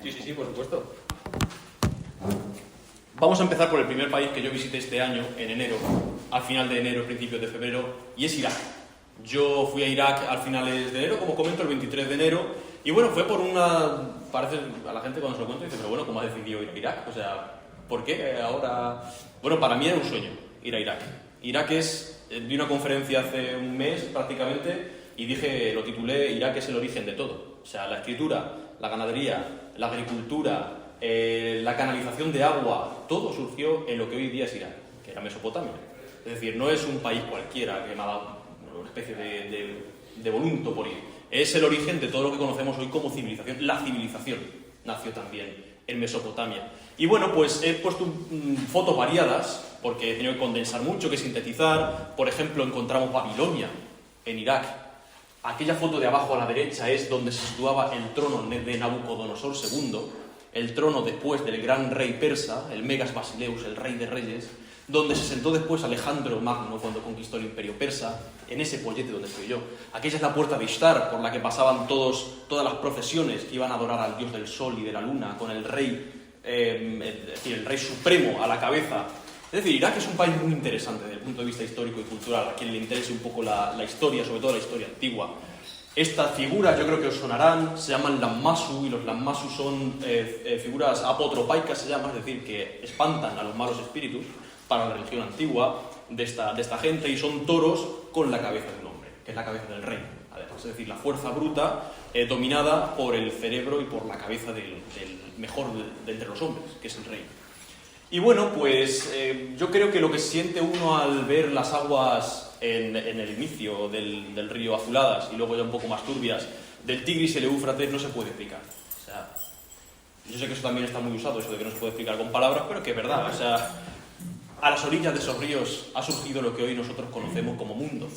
Sí, por supuesto. Vamos a empezar por el primer país que yo visité este año, en enero, al final de enero, principios de febrero, y es Irak. Yo fui a Irak al finales de enero, como comento, el 23 de enero, y bueno, fue por una... Parece, a la gente cuando se lo cuento dice, pero bueno, ¿cómo has decidido ir a Irak? O sea, ¿por qué ahora...? Bueno, para mí era un sueño ir a Irak. Irak es... di una conferencia hace un mes, prácticamente, y dije, lo titulé, Irak es el origen de todo. O sea, la escritura, la ganadería, la agricultura, la canalización de agua, todo surgió en lo que hoy día es Irak, que era Mesopotamia. Es decir, no es un país cualquiera que me ha dado una especie de volunto por ir. Es el origen de todo lo que conocemos hoy como civilización. La civilización nació también en Mesopotamia. Y bueno, pues he puesto fotos variadas, porque he tenido que condensar mucho, que sintetizar. Por ejemplo, encontramos Babilonia en Irak. Aquella foto de abajo a la derecha es donde se situaba el trono de Nabucodonosor II, el trono después del gran rey persa, el Megas Basileus, el rey de reyes, donde se sentó después Alejandro Magno cuando conquistó el imperio persa, en ese pollete donde estoy yo. Aquella es la puerta de Ishtar, por la que pasaban todas las procesiones que iban a adorar al dios del sol y de la luna, con el rey, el rey supremo a la cabeza. Es decir, Irak es un país muy interesante desde el punto de vista histórico y cultural, a quien le interese un poco la historia, sobre todo la historia antigua. Estas figuras, yo creo que os sonarán, se llaman lammasu, y los lammasu son figuras apotropaicas, se llama, es decir, que espantan a los malos espíritus para la religión antigua de esta gente, y son toros con la cabeza de un hombre, que es la cabeza del rey, además, es decir, la fuerza bruta dominada por el cerebro y por la cabeza del mejor de entre los hombres, que es el rey. Y bueno, pues yo creo que lo que siente uno al ver las aguas en el inicio del río azuladas y luego ya un poco más turbias del Tigris y el Éufrates no se puede explicar. O sea, yo sé que eso también está muy usado, eso de que no se puede explicar con palabras, pero que es verdad. O sea, a las orillas de esos ríos ha surgido lo que hoy nosotros conocemos como mundo.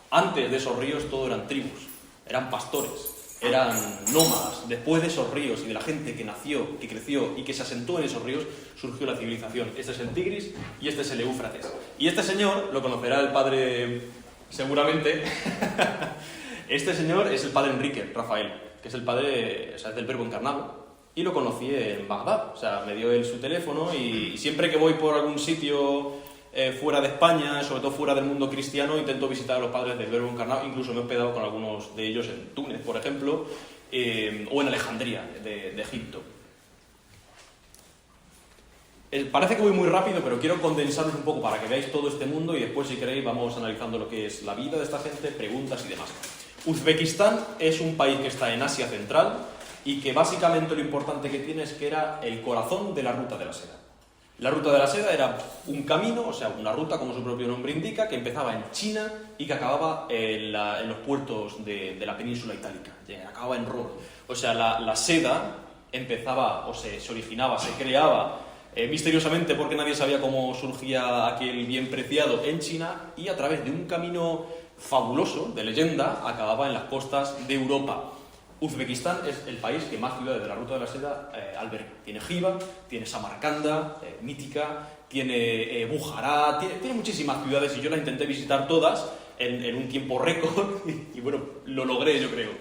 Antes de esos ríos todo eran tribus, eran pastores, eran nómadas. Después de esos ríos y de la gente que nació, que creció y que se asentó en esos ríos, surgió la civilización. Este es el Tigris y este es el Éufrates. Y este señor, lo conocerá el padre seguramente, este señor es el padre Enrique Rafael, que es el padre, o sea, es del Verbo encarnado. Y lo conocí en Bagdad, o sea, me dio él su teléfono y siempre que voy por algún sitio fuera de España, sobre todo fuera del mundo cristiano, intento visitar a los padres del Verbo encarnado. Incluso me he hospedado con algunos de ellos en Túnez, por ejemplo, o en Alejandría, de Egipto. Parece que voy muy rápido, pero quiero condensaros un poco para que veáis todo este mundo y después, si queréis, vamos analizando lo que es la vida de esta gente, preguntas y demás. Uzbekistán es un país que está en Asia Central y que básicamente lo importante que tiene es que era el corazón de la Ruta de la Seda. La Ruta de la Seda era un camino, o sea, una ruta, como su propio nombre indica, que empezaba en China y que acababa en los puertos de la península itálica, acababa en Roma. O sea, la seda empezaba, o se originaba, se creaba misteriosamente, porque nadie sabía cómo surgía aquel bien preciado, en China, y a través de un camino fabuloso, de leyenda, acababa en las costas de Europa. Uzbekistán es el país que más ciudades de la Ruta de la Seda alberga. Tiene Jiva, tiene Samarcanda, mítica, tiene Bujará, tiene muchísimas ciudades y yo las intenté visitar todas en un tiempo récord y bueno, lo logré, yo creo.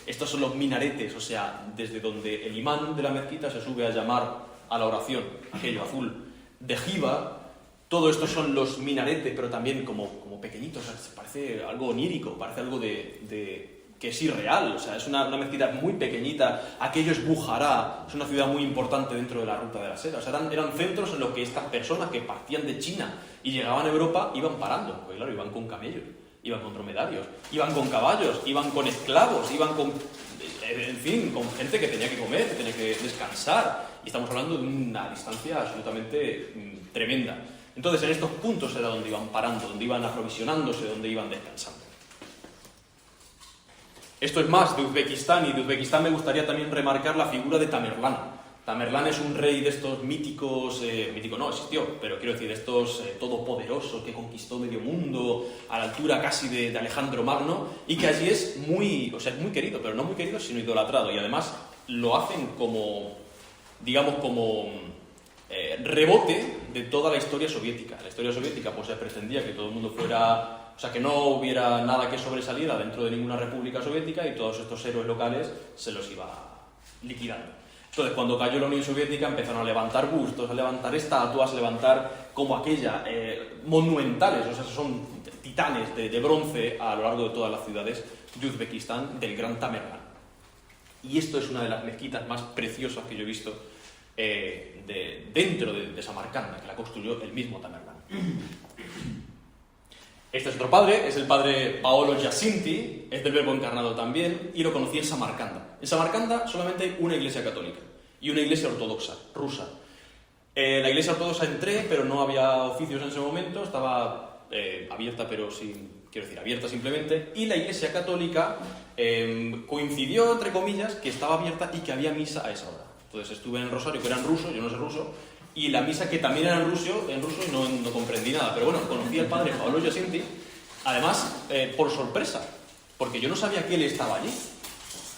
Estos son los minaretes, o sea, desde donde el imán de la mezquita se sube a llamar a la oración, aquello azul, de Jiva. Todo esto son los minaretes, pero también como pequeñitos, o sea, parece algo onírico, parece algo que es irreal, o sea, es una mezquita muy pequeñita. Aquello es Bujará, es una ciudad muy importante dentro de la Ruta de la Seda. O sea, eran centros en los que estas personas que partían de China y llegaban a Europa iban parando, porque claro, iban con camellos, iban con dromedarios, iban con caballos, iban con esclavos, iban con, en fin, con gente que tenía que comer, que tenía que descansar, y estamos hablando de una distancia absolutamente tremenda. Entonces, en estos puntos era donde iban parando, donde iban aprovisionándose, donde iban descansando. Esto es más de Uzbekistán, y de Uzbekistán me gustaría también remarcar la figura de Tamerlán. Tamerlán es un rey de estos míticos, mítico no, existió, pero quiero decir, de estos todopoderosos que conquistó medio mundo a la altura casi de Alejandro Magno, y que allí es muy querido, pero no muy querido, sino idolatrado, y además lo hacen como, digamos, como rebote de toda la historia soviética. La historia soviética pues se pretendía que todo el mundo fuera... O sea, que no hubiera nada que sobresaliera dentro de ninguna república soviética y todos estos héroes locales se los iba liquidando. Entonces, cuando cayó la Unión Soviética, empezaron a levantar bustos, a levantar estatuas, a levantar como aquella, monumentales, o sea, son titanes de bronce a lo largo de todas las ciudades de Uzbekistán, del Gran Tamerlán. Y esto es una de las mezquitas más preciosas que yo he visto dentro de Samarcanda, que la construyó el mismo Tamerlán. Este es otro padre, es el padre Paolo Giacinti, es del Verbo Encarnado también, y lo conocí en Samarcanda. En Samarcanda solamente hay una iglesia católica y una iglesia ortodoxa, rusa. La iglesia ortodoxa entré, pero no había oficios en ese momento, estaba abierta, pero abierta simplemente, y la iglesia católica coincidió, entre comillas, que estaba abierta y que había misa a esa hora. Entonces estuve en el rosario, que era en ruso, yo no sé ruso, y la misa que también era en ruso y no comprendí nada. Pero bueno, conocí al padre Paolo Giacinti, además por sorpresa, porque yo no sabía que él estaba allí.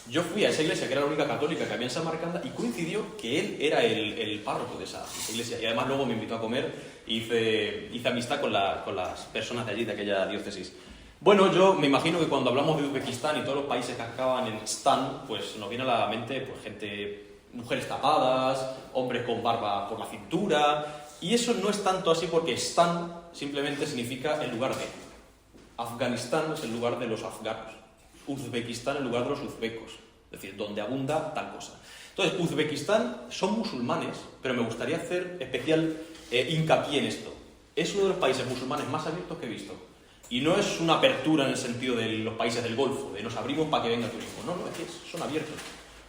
Yo fui a esa iglesia, que era la única católica que había en Samarcanda, y coincidió que él era el párroco de esa iglesia. Y además luego me invitó a comer e hice amistad con las personas de allí, de aquella diócesis. Bueno, yo me imagino que cuando hablamos de Uzbekistán y todos los países que acaban en Stan, pues nos viene a la mente pues gente... mujeres tapadas, hombres con barba por la cintura, y eso no es tanto así porque Stan simplemente significa el lugar de. Afganistán es el lugar de los afganos, Uzbekistán el lugar de los uzbecos, es decir, donde abunda tal cosa. Entonces, Uzbekistán son musulmanes, pero me gustaría hacer especial hincapié en esto. Es uno de los países musulmanes más abiertos que he visto. Y no es una apertura en el sentido de los países del Golfo, de nos abrimos para que venga turismo. No, es que son abiertos.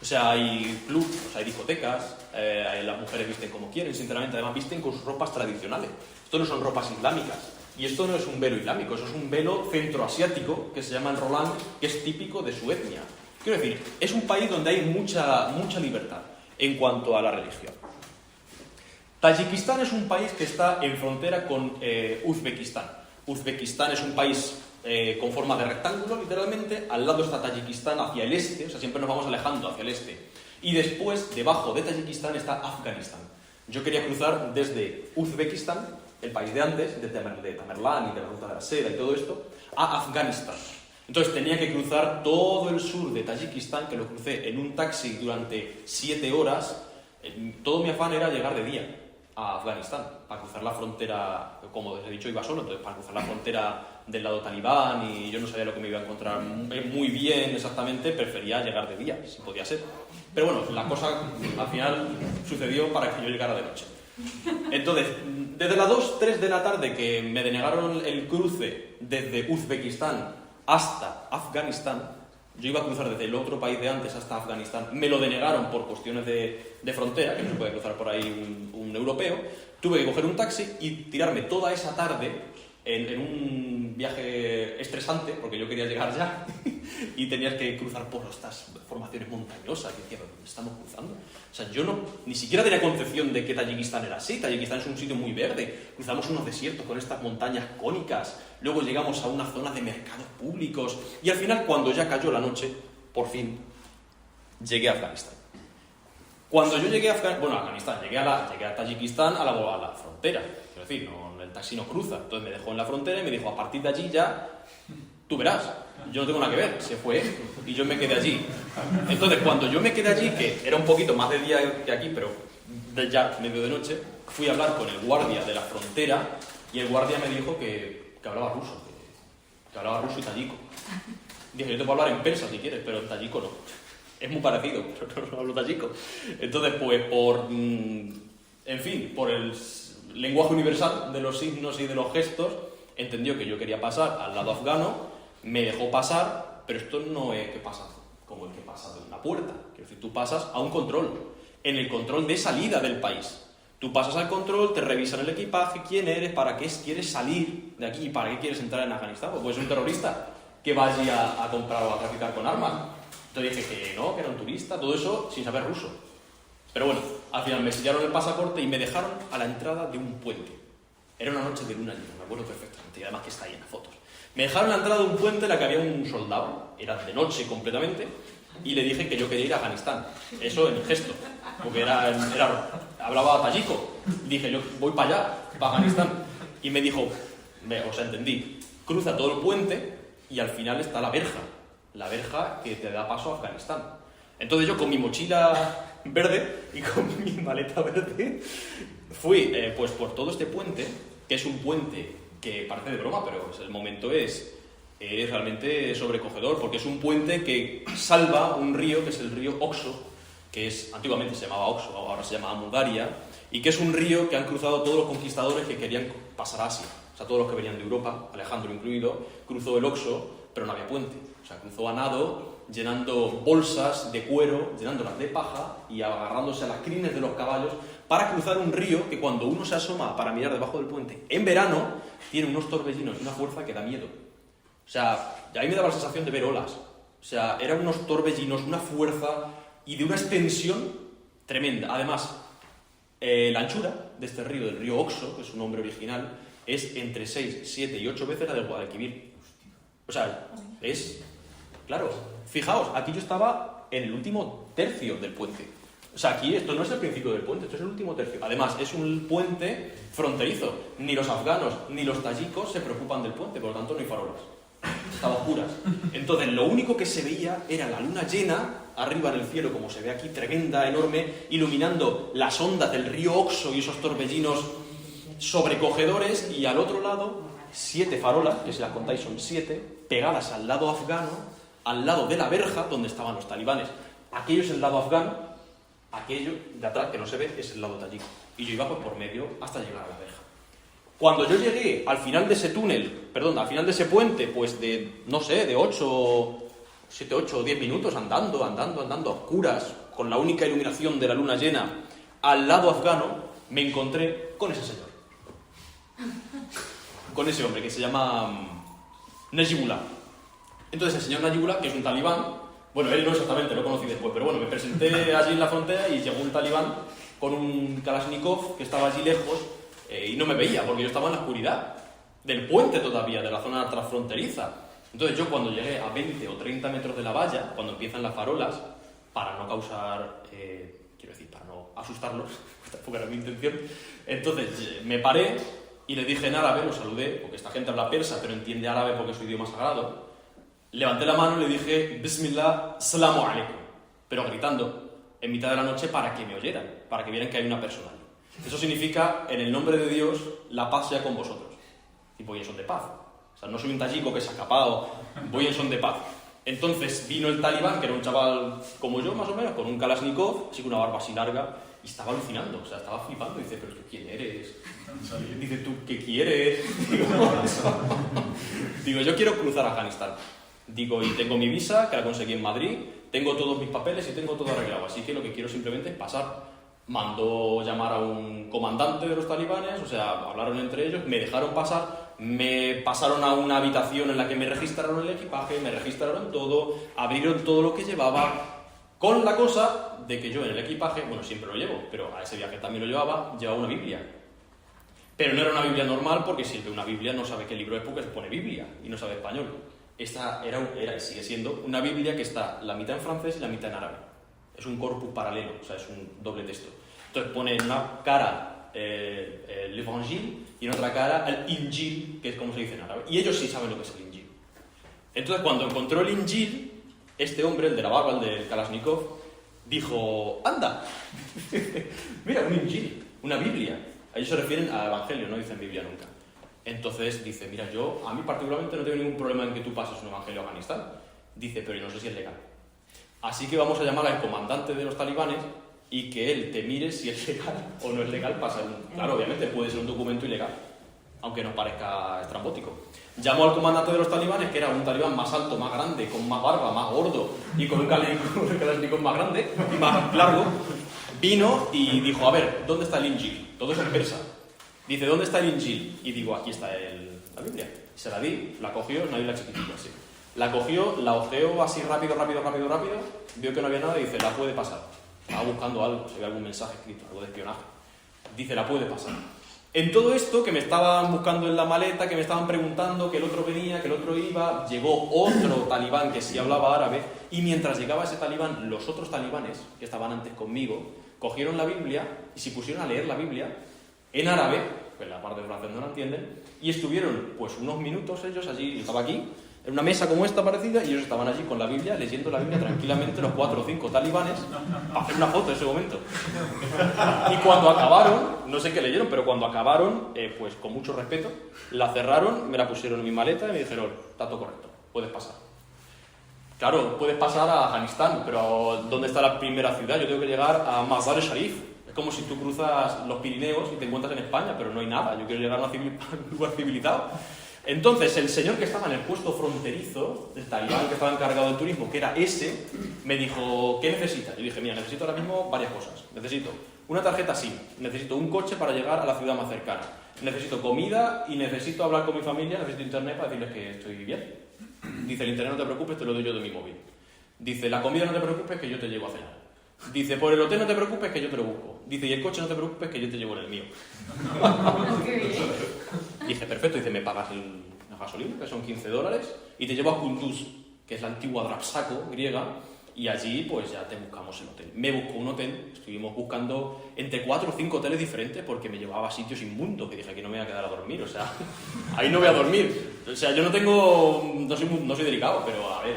O sea, hay clubs, hay discotecas, las mujeres visten como quieren, sinceramente, además visten con sus ropas tradicionales. Esto no son ropas islámicas, y esto no es un velo islámico, eso es un velo centroasiático que se llama el Roland, que es típico de su etnia. Quiero decir, es un país donde hay mucha libertad en cuanto a la religión. Tayikistán es un país que está en frontera con Uzbekistán. Uzbekistán es un país con forma de rectángulo, literalmente. Al lado está Tayikistán hacia el este, o sea, siempre nos vamos alejando hacia el este. Y después, debajo de Tayikistán, está Afganistán. Yo quería cruzar desde Uzbekistán, el país de antes, de Tamerlán y de la Ruta de la Seda y todo esto, a Afganistán. Entonces tenía que cruzar todo el sur de Tayikistán, que lo crucé en un taxi durante 7 horas. Todo mi afán era llegar de día a Afganistán, para cruzar la frontera, como os he dicho, iba solo, entonces para cruzar la frontera del lado talibán, y yo no sabía lo que me iba a encontrar muy bien exactamente, prefería llegar de día, si podía ser. Pero bueno, la cosa al final sucedió para que yo llegara de noche. Entonces, desde las 2-3 de la tarde que me denegaron el cruce desde Uzbekistán hasta Afganistán, yo iba a cruzar desde el otro país de antes hasta Afganistán, me lo denegaron por cuestiones de frontera, que no se puede cruzar por ahí un europeo, tuve que coger un taxi y tirarme toda esa tarde en un viaje estresante, porque yo quería llegar ya, y tenías que cruzar por estas formaciones montañosas, que decía, ¿dónde estamos cruzando? O sea, yo ni siquiera tenía concepción de que Tayikistán era así. Tayikistán es un sitio muy verde, cruzamos unos desiertos con estas montañas cónicas, luego llegamos a una zona de mercados públicos, y al final, cuando ya cayó la noche, por fin, llegué a Afganistán. Cuando yo llegué a Afganistán, llegué a Tayikistán a la frontera, quiero decir, el taxi no cruza, entonces me dejó en la frontera y me dijo, a partir de allí ya, tú verás, yo no tengo nada que ver, se fue y yo me quedé allí. Entonces, cuando yo me quedé allí, que era un poquito más de día que aquí, pero ya medio de noche, fui a hablar con el guardia de la frontera, y el guardia me dijo que hablaba ruso, que hablaba ruso y tayiko. Dije, yo te puedo hablar en persa si quieres, pero en tayiko no. Es muy parecido, pero no hablo tayiko. Entonces, pues por el lenguaje universal de los signos y de los gestos, entendió que yo quería pasar al lado afgano, me dejó pasar, pero esto no es que pasa como el que pasa de una puerta. Quiero decir, tú pasas a un control, en el control de salida del país. Tú pasas al control, te revisan el equipaje, quién eres, para qué quieres salir de aquí, para qué quieres entrar en Afganistán. Pues puedes ser un terrorista que vaya a comprar o a traficar con armas. Entonces dije que no, que era un turista, todo eso sin saber ruso. Pero bueno, al final me sellaron el pasaporte y me dejaron a la entrada de un puente. Era una noche de luna llena, me acuerdo perfectamente, y además que está ahí en las fotos. Me dejaron a la entrada de un puente en la que había un soldado, era de noche completamente, y le dije que yo quería ir a Afganistán. Eso en gesto, porque hablaba tayiko. Dije, yo voy para allá, para Afganistán. Y me dijo, entendí, cruza todo el puente y al final está la verja que te da paso a Afganistán. Entonces yo con mi mochila verde y con mi maleta verde fui pues por todo este puente, que es un puente que parece de broma, pero pues, el momento es realmente sobrecogedor, porque es un puente que salva un río, que es el río Oxo, que antiguamente se llamaba Oxo, ahora se llama Amudaria, y que es un río que han cruzado todos los conquistadores que querían pasar a Asia. O sea, todos los que venían de Europa, Alejandro incluido, cruzó el Oxo, pero no había puente. O sea, cruzó a nado, llenando bolsas de cuero, llenándolas de paja y agarrándose a las crines de los caballos para cruzar un río que cuando uno se asoma para mirar debajo del puente en verano, tiene unos torbellinos y una fuerza que da miedo. O sea, a mí me daba la sensación de ver olas. O sea, eran unos torbellinos, una fuerza y de una extensión tremenda. Además, la anchura de este río, del río Oxo, que es su nombre original, es entre 6, 7 y 8 veces la del Guadalquivir. O sea, es... Claro, fijaos, aquí yo estaba en el último tercio del puente. O sea, aquí esto no es el principio del puente, esto es el último tercio. Además, es un puente fronterizo. Ni los afganos ni los tayikos se preocupan del puente, por lo tanto no hay farolas. Estaba oscuras. Entonces, lo único que se veía era la luna llena, arriba en el cielo, como se ve aquí, tremenda, enorme, iluminando las ondas del río Oxo y esos torbellinos sobrecogedores, y al otro lado, 7 farolas, que si las contáis son 7, pegadas al lado afgano, al lado de la verja donde estaban los talibanes. Aquello es el lado afgano, aquello de atrás que no se ve es el lado tayiko. Y yo iba pues por medio hasta llegar a la verja. Cuando yo llegué al final de ese túnel, al final de ese puente, pues de, no sé, de 7, 8 o 10 minutos andando a oscuras, con la única iluminación de la luna llena, al lado afgano, me encontré con ese señor. Con ese hombre que se llama Najibullah. Entonces el señor Najibullah, que es un talibán, bueno, él no exactamente, lo conocí después, pero bueno, me presenté allí en la frontera y llegó un talibán con un Kalashnikov que estaba allí lejos y no me veía porque yo estaba en la oscuridad del puente todavía, de la zona transfronteriza. Entonces yo cuando llegué a 20 o 30 metros de la valla, cuando empiezan las farolas, para no causar, para no asustarlos, tampoco era mi intención, entonces me paré y le dije en árabe, lo saludé, porque esta gente habla persa pero entiende árabe porque es su idioma sagrado. Levanté la mano y le dije Bismillah, Salamu Alaikum, pero gritando en mitad de la noche para que me oyeran, para que vieran que hay una persona allí. Eso significa, en el nombre de Dios, la paz sea con vosotros. Y voy en son de paz. O sea, no soy un tayiko que se ha escapado, voy en son de paz. Entonces vino el talibán, que era un chaval como yo más o menos, con un Kalashnikov, así con una barba así larga, y estaba alucinando, o sea, estaba flipando. Dice, pero tú quién eres. Dice, ¿tú qué quieres? Digo, yo quiero cruzar a Afganistán. Digo, y tengo mi visa, que la conseguí en Madrid, tengo todos mis papeles y tengo todo arreglado, así que lo que quiero simplemente es pasar. Mandó llamar a un comandante de los talibanes, o sea, hablaron entre ellos, me dejaron pasar, me pasaron a una habitación en la que me registraron el equipaje, me registraron todo, abrieron todo lo que llevaba, con la cosa de que yo en el equipaje, bueno, siempre lo llevo, pero a ese viaje también lo llevaba una Biblia. Pero no era una Biblia normal, porque si él ve una Biblia no sabe qué libro es porque se pone Biblia y no sabe español. Esta era y sigue siendo una Biblia que está la mitad en francés y la mitad en árabe. Es un corpus paralelo, o sea, es un doble texto. Entonces pone en una cara el Evangil y en otra cara el Injil, que es como se dice en árabe. Y ellos sí saben lo que es el Injil. Entonces cuando encontró el Injil, este hombre, el de la barba, el del Kalashnikov, dijo, anda, mira, un Injil, una Biblia. Ellos se refieren al Evangelio, no dicen Biblia nunca. Entonces dice, mira, a mí particularmente no tengo ningún problema en que tú pases un evangelio a Afganistán. Dice, pero yo no sé si es legal. Así que vamos a llamar al comandante de los talibanes y que él te mire si es legal o no es legal pasar Claro, obviamente puede ser un documento ilegal, aunque nos parezca estrambótico. Llamó al comandante de los talibanes, que era un talibán más alto, más grande, con más barba, más gordo y con un Kalashnikov más grande y más largo. Vino y dijo, a ver, ¿dónde está el Injil? Todo eso en persa. Dice, ¿dónde está el Injil? Y digo, aquí está la Biblia. Se la di, la cogió, es una Biblia chiquitita, así. La cogió, la ojeó así rápido, vio que no había nada y dice, la puede pasar. Estaba buscando algo, si había algún mensaje escrito, algo de espionaje. Dice, la puede pasar. En todo esto, que me estaban buscando en la maleta, que me estaban preguntando, que el otro venía, que el otro iba, llegó otro talibán que sí hablaba árabe, y mientras llegaba ese talibán, los otros talibanes, que estaban antes conmigo, cogieron la Biblia y se pusieron a leer la Biblia en árabe, pues la parte de francés no la entienden, y estuvieron pues unos minutos ellos allí, yo estaba aquí, en una mesa como esta parecida, y ellos estaban allí con la Biblia, leyendo la Biblia tranquilamente, los 4 o 5 talibanes, para hacer una foto en ese momento. Y cuando acabaron, no sé qué leyeron, pero cuando acabaron, pues con mucho respeto, la cerraron, me la pusieron en mi maleta y me dijeron, está todo correcto, puedes pasar. Claro, puedes pasar a Afganistán, pero ¿dónde está la primera ciudad? Yo tengo que llegar a Mazar-e-Sharif. Es como si tú cruzas los Pirineos y te encuentras en España, pero no hay nada. Yo quiero llegar a un lugar civilizado. Entonces, el señor que estaba en el puesto fronterizo, el talibán que estaba encargado del turismo, que era ese, me dijo, ¿qué necesitas? Yo dije, mira, necesito ahora mismo varias cosas. Necesito una tarjeta SIM, necesito un coche para llegar a la ciudad más cercana, necesito comida y necesito hablar con mi familia, necesito internet para decirles que estoy bien. Dice, el internet no te preocupes, te lo doy yo de mi móvil. Dice, la comida no te preocupes, que yo te llevo a cenar. Dice, por el hotel no te preocupes, que yo te lo busco. Dice, y el coche no te preocupes, que yo te llevo en el mío. Dije, perfecto. Dice, me pagas la gasolina, que son $15, y te llevo a Kunduz, que es la antigua Drapsaco griega, y allí pues ya te buscamos el hotel. Me buscó un hotel, estuvimos buscando entre 4 o 5 hoteles diferentes porque me llevaba a sitios inmundos, que dije, aquí no me voy a quedar a dormir, o sea, ahí no voy a dormir. O sea, yo no soy delicado, pero a ver,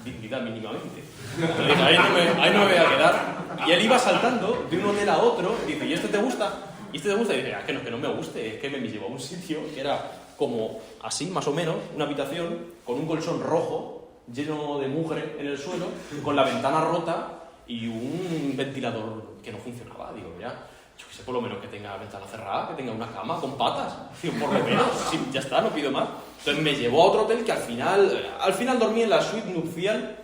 dignidad mínimamente. Pero dije, ahí no me voy a quedar. Y él iba saltando de un hotel a otro, y dice, ¿y este te gusta? ¿Y este te gusta? Y dice, que no me guste, es que me llevó a un sitio que era como así, más o menos, una habitación con un colchón rojo, lleno de mugre en el suelo, con la ventana rota y un ventilador que no funcionaba. Digo, mira, yo que sé, por lo menos que tenga la ventana cerrada, que tenga una cama con patas. Digo, por lo menos, sí, ya está, no pido más. Entonces me llevó a otro hotel que al final dormí en la suite nupcial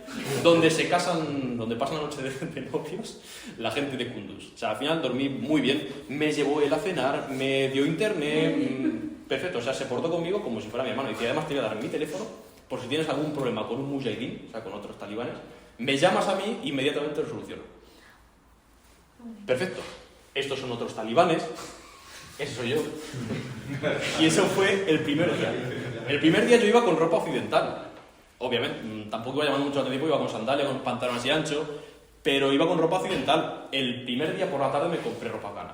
donde donde pasan la noche de novios la gente de Kunduz. O sea, al final dormí muy bien. Me llevó él a cenar, me dio internet, perfecto. O sea, se portó conmigo como si fuera mi hermano. Y además te voy a dar mi teléfono por si tienes algún problema con un mujahidín, o sea, con otros talibanes, me llamas a mí y inmediatamente lo soluciono. Perfecto. Estos son otros talibanes, ese soy yo. Y eso fue el primer día. El primer día yo iba con ropa occidental. Obviamente, tampoco iba llamando mucho la atención, iba con sandalias, con pantalones así anchos, pero iba con ropa occidental. El primer día por la tarde me compré ropa afgana.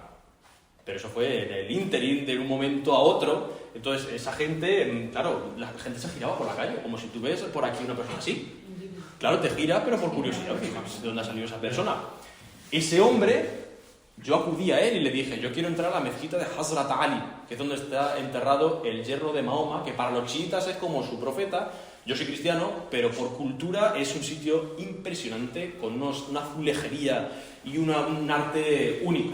Pero eso fue en el ínterin de un momento a otro. Entonces, esa gente, claro, la gente se giraba por la calle, como si tú ves por aquí una persona así. Claro, te gira, pero por curiosidad, fíjate de dónde ha salido esa persona. Ese hombre, yo acudí a él y le dije, yo quiero entrar a la mezquita de Hazrat Ali, que es donde está enterrado el yerno de Mahoma, que para los chiitas es como su profeta. Yo soy cristiano, pero por cultura es un sitio impresionante, con una azulejería y un arte único.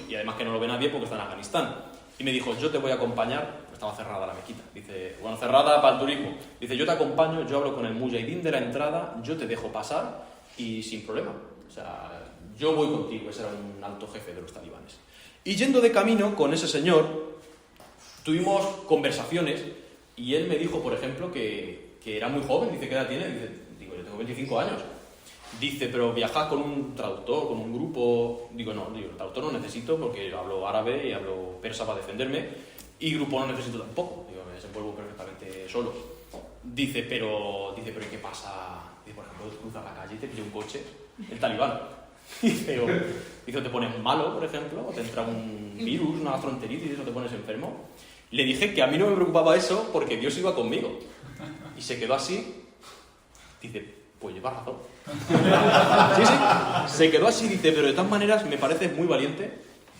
Y además que no lo ve nadie porque está en Afganistán. Y me dijo, yo te voy a acompañar. Estaba cerrada la mezquita. Dice, bueno, cerrada para el turismo. Dice, yo te acompaño, yo hablo con el mujahidín de la entrada, yo te dejo pasar y sin problema. O sea, yo voy contigo. Ese era un alto jefe de los talibanes. Y yendo de camino con ese señor, tuvimos conversaciones y él me dijo, por ejemplo, que era muy joven. Dice, ¿qué edad tiene? Digo, yo tengo 25 años. Dice, pero viajas con un traductor, con un grupo. Digo, no, el traductor no necesito porque yo hablo árabe y hablo persa para defenderme. Y grupo no necesito tampoco. Digo, me desenvuelvo perfectamente solo. Dice, pero ¿y qué pasa? Dice, por ejemplo, cruzas la calle y te pilla un coche, el talibán. Dice, te pones malo, por ejemplo, o te entra un virus, una gastroenteritis, o te pones enfermo. Le dije que a mí no me preocupaba eso porque Dios iba conmigo. Y se quedó así. Dice, pues lleva razón. Sí, se quedó así. Dice, pero de todas maneras me pareces muy valiente.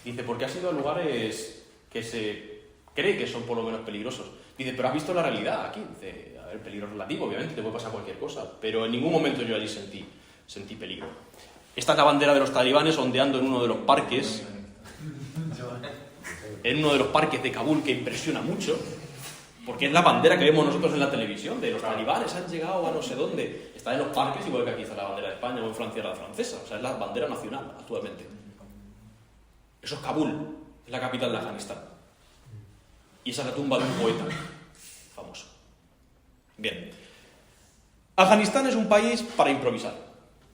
Dice, porque has ido a lugares que se cree que son por lo menos peligrosos. Dice, pero has visto la realidad aquí. Dice, a ver, peligro relativo, obviamente, te puede pasar cualquier cosa. Pero en ningún momento yo allí sentí peligro. Esta es la bandera de los talibanes ondeando en uno de los parques. En uno de los parques de Kabul, que impresiona mucho. Porque es la bandera que vemos nosotros en la televisión, de los talibanes han llegado a no sé dónde. Está en los parques, igual que aquí está la bandera de España o en Francia la francesa. O sea, es la bandera nacional actualmente. Eso es Kabul, es la capital de Afganistán. Y esa es la tumba de un poeta famoso. Bien. Afganistán es un país para improvisar.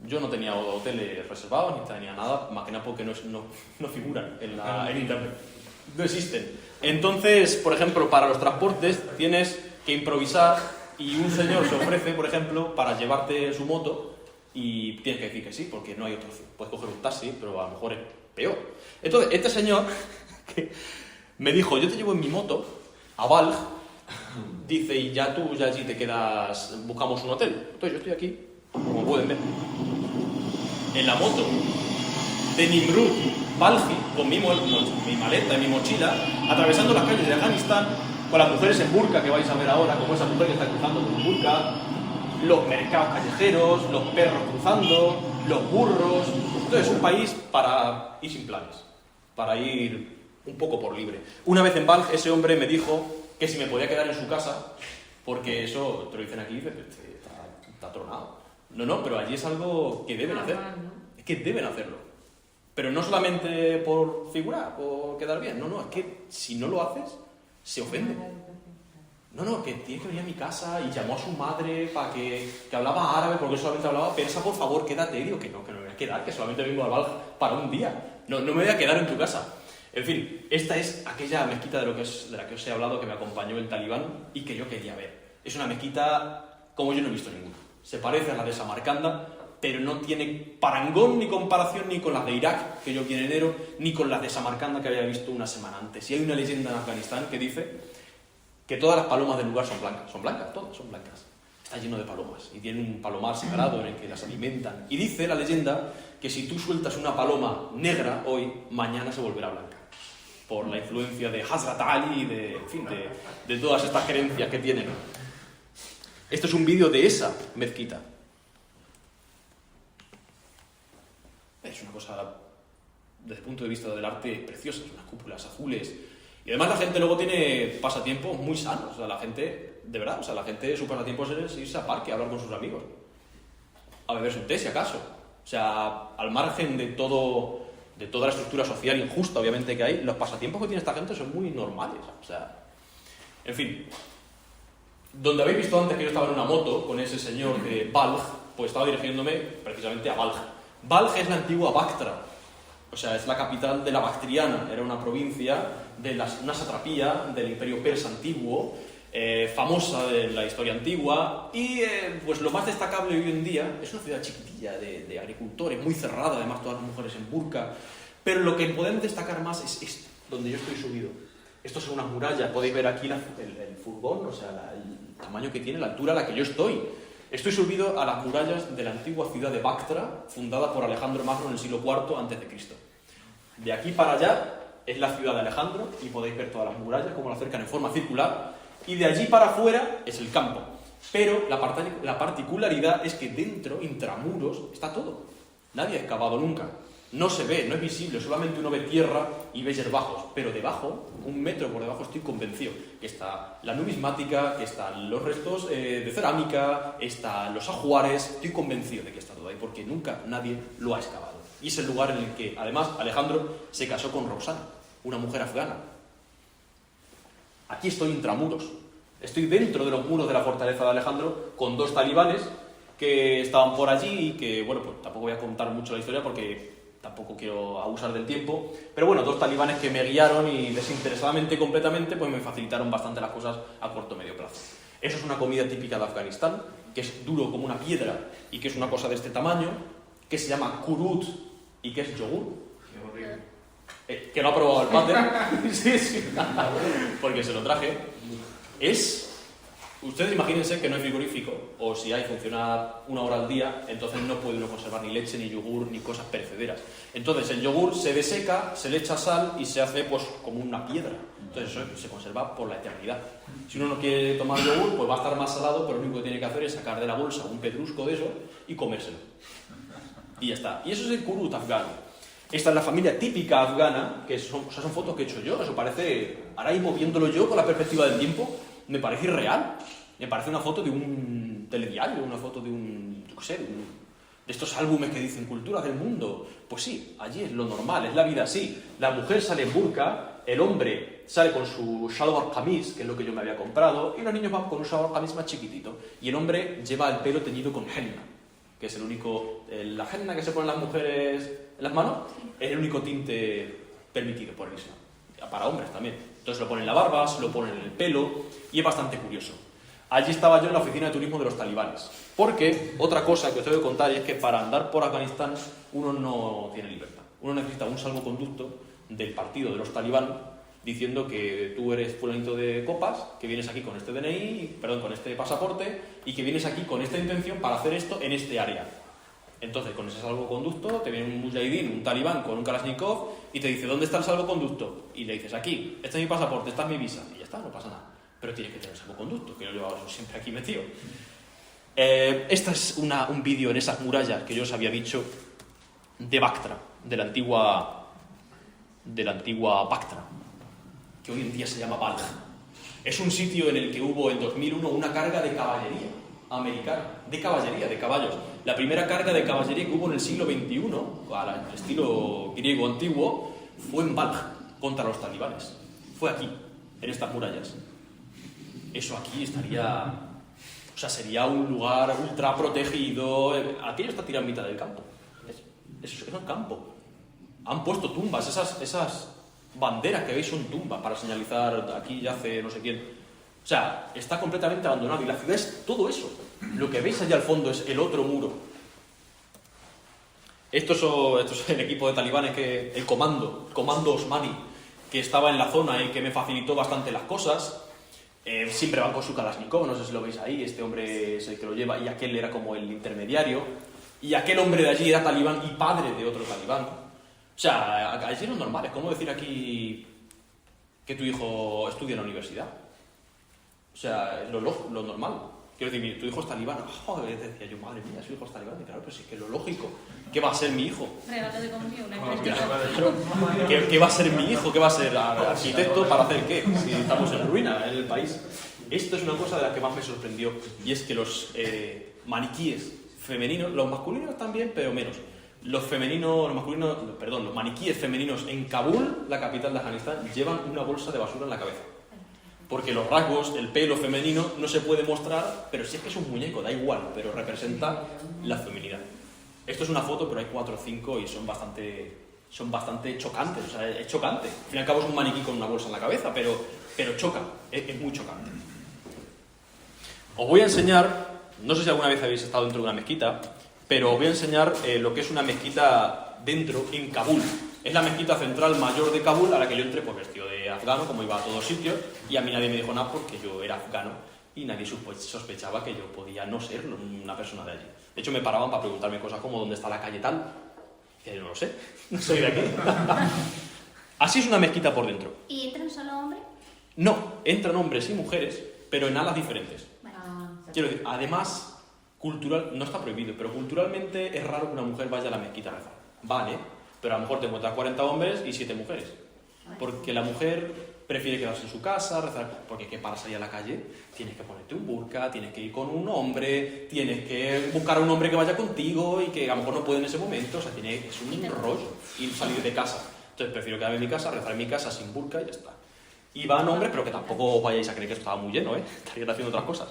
Yo no tenía hoteles reservados, ni tenía nada, más que nada porque no figuran en internet. No existen. Entonces, por ejemplo, para los transportes tienes que improvisar y un señor se ofrece, por ejemplo, para llevarte su moto y tienes que decir que sí, porque no hay otra opción. Puedes coger un taxi, pero a lo mejor es peor. Entonces, este señor me dijo, yo te llevo en mi moto a Balj Dice, y ya tú ya allí te quedas, buscamos un hotel. Entonces yo estoy aquí, como pueden ver, en la moto de Nimrud, Balji, con mi maleta y mi mochila, atravesando las calles de Afganistán, con las mujeres en burka que vais a ver ahora, como esa mujer que está cruzando con burka, los mercados callejeros, los perros cruzando, los burros. Entonces es un país para ir sin planes, para ir un poco por libre. Una vez en Balj, ese hombre me dijo que si me podía quedar en su casa, porque eso te lo dicen aquí, está tronado. No, pero allí es algo que deben hacer. Es que deben hacerlo. Pero no solamente por figurar, por quedar bien. No, es que si no lo haces, se ofende. No, que tiene que venir a mi casa y llamó a su madre para que hablaba árabe porque solamente hablaba persa, por favor, quédate. Y digo que no me voy a quedar, que solamente vengo a Balj para un día. No me voy a quedar en tu casa. En fin, esta es aquella mezquita de la que os he hablado, que me acompañó el talibán y que yo quería ver. Es una mezquita como yo no he visto ninguna. Se parece a la de Samarcanda, pero no tiene parangón ni comparación ni con las de Irak, que yo vi en enero, ni con las de Samarcanda que había visto una semana antes. Y hay una leyenda en Afganistán que dice que todas las palomas del lugar son blancas, todas son blancas. Está lleno de palomas y tienen un palomar sagrado en el que las alimentan. Y dice la leyenda que si tú sueltas una paloma negra hoy, mañana se volverá blanca. Por la influencia de Hazrat Ali y de todas estas creencias que tienen. Esto es un vídeo de esa mezquita. Es una cosa, desde el punto de vista del arte, preciosa, unas cúpulas azules. Y además la gente luego tiene pasatiempos muy sanos. O sea, la gente, de verdad, su pasatiempo es irse al parque a hablar con sus amigos. A beberse un té, si acaso. O sea, al margen de toda la estructura social injusta, obviamente, que hay, los pasatiempos que tiene esta gente son muy normales. O sea, en fin. Donde habéis visto antes que yo estaba en una moto con ese señor de Balj, pues estaba dirigiéndome precisamente a Balj. Balj es la antigua Bactra. O sea, es la capital de la Bactriana, era una provincia, una satrapía del Imperio Persa antiguo, famosa de la historia antigua, y pues lo más destacable hoy en día es una ciudad chiquitilla de agricultores, muy cerrada, además todas las mujeres en burka, pero lo que podemos destacar más es esto, donde yo estoy subido. Esto son unas murallas, podéis ver aquí el furgón, o sea, el tamaño que tiene, la altura a la que yo estoy. Estoy subido a las murallas de la antigua ciudad de Bactra, fundada por Alejandro Magno en el siglo IV a.C. De aquí para allá es la ciudad de Alejandro y podéis ver todas las murallas, como la acercan en forma circular, y de allí para afuera es el campo. Pero la particularidad es que dentro, intramuros, está todo. Nadie ha excavado nunca. No se ve, no es visible, solamente uno ve tierra y ve yerbajos, pero debajo, 1 metro por debajo, estoy convencido que está la numismática, que están los restos de cerámica, están los ajuares, estoy convencido de que está todo ahí, porque nunca nadie lo ha excavado. Y es el lugar en el que, además, Alejandro se casó con Roxana, una mujer afgana. Aquí estoy intramuros, estoy dentro de los muros de la fortaleza de Alejandro con 2 talibanes que estaban por allí y que, bueno, pues tampoco voy a contar mucho la historia porque tampoco quiero abusar del tiempo, pero bueno, 2 talibanes que me guiaron y desinteresadamente completamente pues me facilitaron bastante las cosas a corto o medio plazo. Eso es una comida típica de Afganistán, que es duro como una piedra y que es una cosa de este tamaño, que se llama kurut y que es yogur. Que no ha probado el padre. Sí, porque se lo traje. Ustedes imagínense que no hay frigorífico, o si hay, funciona 1 hora al día, entonces no puede uno conservar ni leche, ni yogur, ni cosas perecederas. Entonces el yogur se deseca, se le echa sal y se hace pues como una piedra. Entonces eso se conserva por la eternidad. Si uno no quiere tomar yogur, pues va a estar más salado, pero lo único que tiene que hacer es sacar de la bolsa un pedrusco de eso y comérselo. Y ya está. Y eso es el kurut afgano. Esta es la familia típica afgana, que son fotos que he hecho yo. Eso parece, ahora mismo viéndolo yo con la perspectiva del tiempo, me parece irreal. Me parece una foto de un telediario, una foto de de estos álbumes que dicen cultura del mundo. Pues sí, allí es lo normal, es la vida así. La mujer sale en burka, el hombre sale con su shalwar kameez, que es lo que yo me había comprado, y los niños van con un shalwar kameez más chiquitito. Y el hombre lleva el pelo teñido con henna, que es el único... La henna que se ponen las mujeres en las manos es el único tinte permitido por el Islam. Para hombres también. Entonces lo ponen en la barba, se lo ponen en el pelo, y es bastante curioso. Allí estaba yo en la oficina de turismo de los talibanes. Porque otra cosa que os tengo que contar es que para andar por Afganistán uno no tiene libertad. Uno necesita un salvoconducto del partido de los talibán diciendo que tú eres fulanito de copas, que vienes aquí con este DNI, perdón, con este pasaporte, y que vienes aquí con esta intención para hacer esto en este área. Entonces, con ese salvoconducto, te viene un mujahidín, un talibán con un Kalashnikov, y te dice, ¿dónde está el salvoconducto? Y le dices, aquí, este es mi pasaporte, esta es mi visa, y ya está, no pasa nada. Pero tienes que tener el salvoconducto, que yo llevaba eso siempre aquí metido. Este es un vídeo en esas murallas que yo os había dicho de Bactra, de la antigua Bactra, que hoy en día se llama Balj. Es un sitio en el que hubo en 2001 una carga de caballería americana, de caballos. La primera carga de caballería que hubo en el siglo XXI, al estilo griego antiguo, fue en Balj contra los talibanes. Fue aquí, en estas murallas. Eso aquí estaría... O sea, sería un lugar ultra protegido. Aquello está tirado en mitad del campo. Eso es un campo. Han puesto tumbas, esas banderas que veis son tumbas para señalizar aquí yace no sé quién. O sea, está completamente abandonado. Y la ciudad es todo eso. Lo que veis allá al fondo es el otro muro. Esto es el equipo de talibanes, el comando Osmani, que estaba en la zona y que me facilitó bastante las cosas. Siempre van con su Kalashnikov, no sé si lo veis ahí, este hombre es el que lo lleva y aquel era como el intermediario. Y aquel hombre de allí era talibán y padre de otro talibán. O sea, allí no es normal, es como decir aquí que tu hijo estudia en la universidad. O sea, es lo normal. Quiero decir, tu hijo es talibán. Joder, decía yo, madre mía, su hijo es talibán. Y claro, pero sí que es lo lógico. ¿Qué va a ser mi hijo? Regalo de conmigo, ¿Qué va a ser mi hijo? ¿Qué va a ser? ¿Arquitecto para hacer qué? Si estamos en ruina en el país. Esto es una cosa de la que más me sorprendió. Y es que los maniquíes femeninos, los masculinos también, pero menos. Los maniquíes femeninos en Kabul, la capital de Afganistán, llevan una bolsa de basura en la cabeza. Porque los rasgos, el pelo femenino no se puede mostrar, pero si es que es un muñeco, da igual, pero representa la feminidad. Esto es una foto, pero hay 4 o 5 y son bastante chocantes, o sea, es chocante. Al fin y al cabo es un maniquí con una bolsa en la cabeza, pero choca, es muy chocante. Os voy a enseñar, no sé si alguna vez habéis estado dentro de una mezquita, pero os voy a enseñar lo que es una mezquita dentro, en Kabul. Es la mezquita central mayor de Kabul, a la que yo entré pues vestido de afgano, como iba a todos sitios, y a mí nadie me dijo nada porque yo era afgano y nadie sospechaba que yo podía no ser una persona de allí. De hecho, me paraban para preguntarme cosas como ¿dónde está la calle tal? Y yo no lo sé, no soy de aquí. Así es una mezquita por dentro. ¿Y entran solo hombres? No, entran hombres y mujeres, pero en alas diferentes. Bueno, Quiero decir, además, no está prohibido, pero culturalmente es raro que una mujer vaya a la mezquita a rezar. Vale, pero a lo mejor te encuentras 40 hombres y 7 mujeres. Porque la mujer prefiere quedarse en su casa, rezar, porque que para salir a la calle tienes que ponerte un burka, tienes que ir con un hombre, tienes que buscar a un hombre que vaya contigo y que a lo mejor no puede en ese momento, o sea, es un rollo ir salir de casa. Entonces prefiero quedarme en mi casa, rezar en mi casa sin burka y ya está. Y van hombres, pero que tampoco vayáis a creer que esto estaba muy lleno, estarían haciendo otras cosas.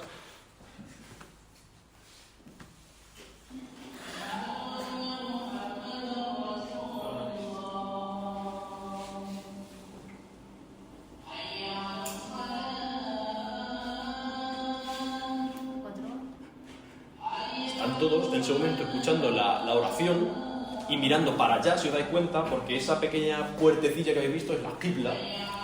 Todos en ese momento escuchando la oración y mirando para allá, si os dais cuenta, porque esa pequeña puertecilla que habéis visto es la qibla,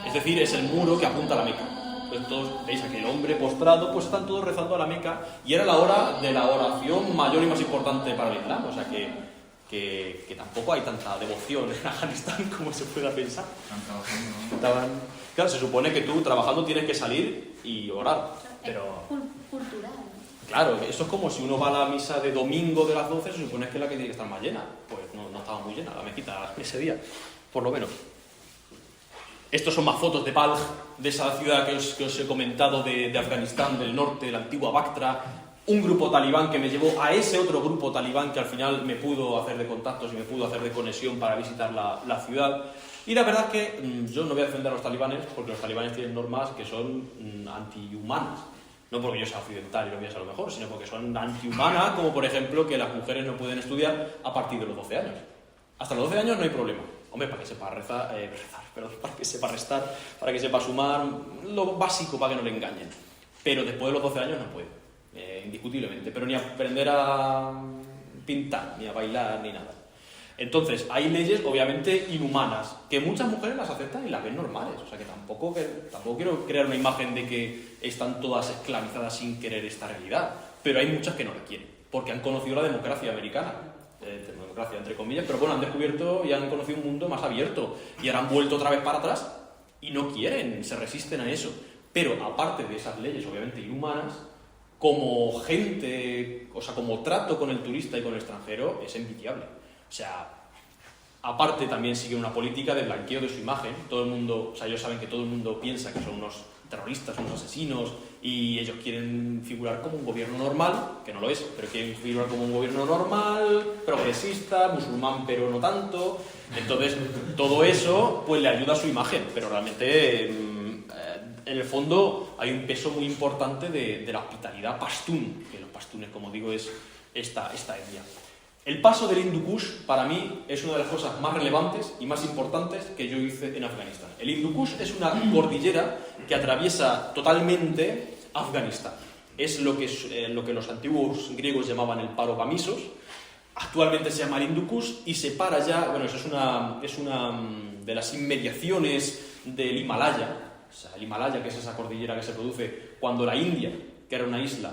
es decir, es el muro que apunta a la Meca. Entonces todos veis aquel hombre postrado, pues están todos rezando a la Meca y era la hora de la oración mayor y más importante para el Islam, o sea que tampoco hay tanta devoción en Afganistán como se pueda pensar. Claro, se supone que tú trabajando tienes que salir y orar, pero... cultural. Claro, eso es como si uno va a la misa de domingo de las 12, se supone que es la que tiene que estar más llena. Pues no estaba muy llena la mezquita ese día, por lo menos. Estos son más fotos de Balj, de esa ciudad que os he comentado de Afganistán, del norte, de la antigua Bactra. Un grupo talibán que me llevó a ese otro grupo talibán que al final me pudo hacer de contactos y me pudo hacer de conexión para visitar la ciudad. Y la verdad es que yo no voy a defender a los talibanes porque los talibanes tienen normas que son antihumanas. No porque yo sea occidental y lo mío sea lo mejor, sino porque son antihumanas, como por ejemplo que las mujeres no pueden estudiar a partir de los 12 años. Hasta los 12 años no hay problema. Hombre, para que sepa para que sepa restar, para que sepa sumar, lo básico para que no le engañen. Pero después de los 12 años no puede, indiscutiblemente. Pero ni aprender a pintar, ni a bailar, ni nada. Entonces, hay leyes obviamente inhumanas, que muchas mujeres las aceptan y las ven normales. O sea, que tampoco quiero crear una imagen de que están todas esclavizadas sin querer esta realidad. Pero hay muchas que no la quieren, porque han conocido la democracia americana. Democracia entre comillas, pero bueno, han descubierto y han conocido un mundo más abierto. Y ahora han vuelto otra vez para atrás y no quieren, se resisten a eso. Pero aparte de esas leyes obviamente inhumanas, como gente, o sea, como trato con el turista y con el extranjero, es envidiable. O sea, aparte también sigue una política de blanqueo de su imagen. Todo el mundo, o sea, ellos saben que todo el mundo piensa que son unos terroristas, unos asesinos, y ellos quieren figurar como un gobierno normal, que no lo es, pero quieren figurar como un gobierno normal, progresista, musulmán pero no tanto. Entonces, todo eso pues le ayuda a su imagen, pero realmente en el fondo hay un peso muy importante de la hospitalidad pastún, que los pastunes, como digo, es esta etnia. El paso del Hindu Kush, para mí, es una de las cosas más relevantes y más importantes que yo hice en Afganistán. El Hindu Kush es una cordillera que atraviesa totalmente Afganistán. Es lo que los antiguos griegos llamaban el Paropamisos. Actualmente se llama el Hindu Kush y separa ya, bueno, eso es una de las inmediaciones del Himalaya. O sea, el Himalaya, que es esa cordillera que se produce cuando la India, que era una isla,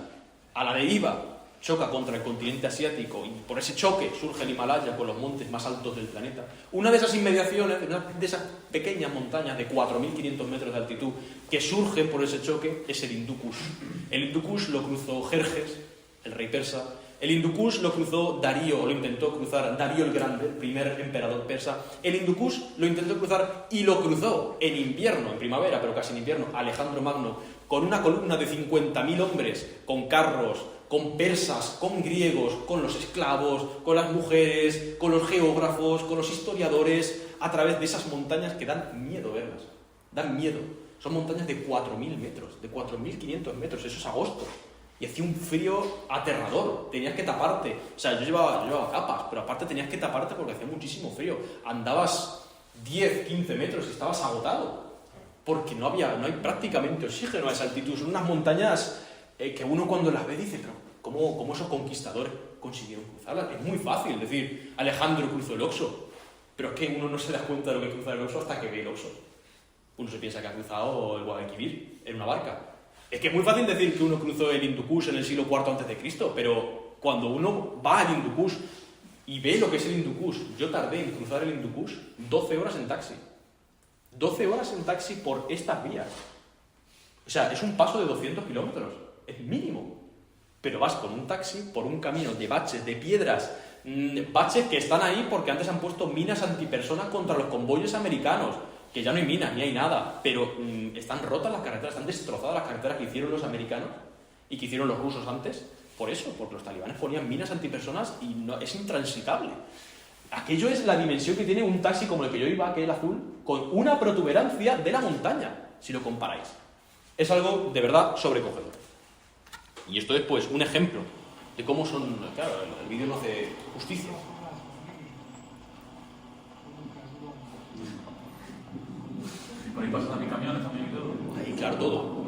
a la deriva, choca contra el continente asiático y por ese choque surge el Himalaya con los montes más altos del planeta. Una de esas inmediaciones, una de esas pequeñas montañas de 4.500 metros de altitud que surgen por ese choque es el Hindu Kush. El Hindu Kush lo cruzó Jerjes, el rey persa. El Hindu Kush lo cruzó Darío, o lo intentó cruzar Darío el Grande, el primer emperador persa. El Hindu Kush lo intentó cruzar y lo cruzó en invierno, en primavera, pero casi en invierno, Alejandro Magno, con una columna de 50.000 hombres, con carros, con persas, con griegos, con los esclavos, con las mujeres, con los geógrafos, con los historiadores, a través de esas montañas que dan miedo verlas. Dan miedo. Son montañas de 4.000 metros, de 4.500 metros, eso es agosto. Y hacía un frío aterrador, tenías que taparte. O sea, yo llevaba capas, pero aparte tenías que taparte porque hacía muchísimo frío. Andabas 10, 15 metros y estabas agotado, porque no hay prácticamente oxígeno a esa altitud. Son unas montañas que uno cuando las ve dice, pero ¿cómo esos conquistadores consiguieron cruzarlas? Es muy fácil decir, Alejandro cruzó el Oxo, pero es que uno no se da cuenta de lo que cruza el Oxo hasta que ve el Oxo. Uno se piensa que ha cruzado el Guadalquivir en una barca. Es que es muy fácil decir que uno cruzó el Hindu Kush en el siglo IV a.C., pero cuando uno va al Hindu Kush y ve lo que es el Hindu Kush, yo tardé en cruzar el Hindu Kush 12 horas en taxi. 12 horas en taxi por estas vías. O sea, es un paso de 200 kilómetros. Es mínimo. Pero vas con un taxi por un camino de baches, de piedras, baches que están ahí porque antes han puesto minas antipersonas contra los convoyes americanos, que ya no hay minas, ni hay nada, pero están rotas las carreteras, están destrozadas las carreteras que hicieron los americanos y que hicieron los rusos antes, por eso, porque los talibanes ponían minas antipersonas y no, es intransitable. Aquello es la dimensión que tiene un taxi como el que yo iba, que es el azul, con una protuberancia de la montaña, si lo comparáis. Es algo de verdad sobrecogedor. Y esto es pues un ejemplo de cómo son... Claro, el vídeo no hace justicia. Por ahí pasan también camiones también y todo. Ahí, claro, todo.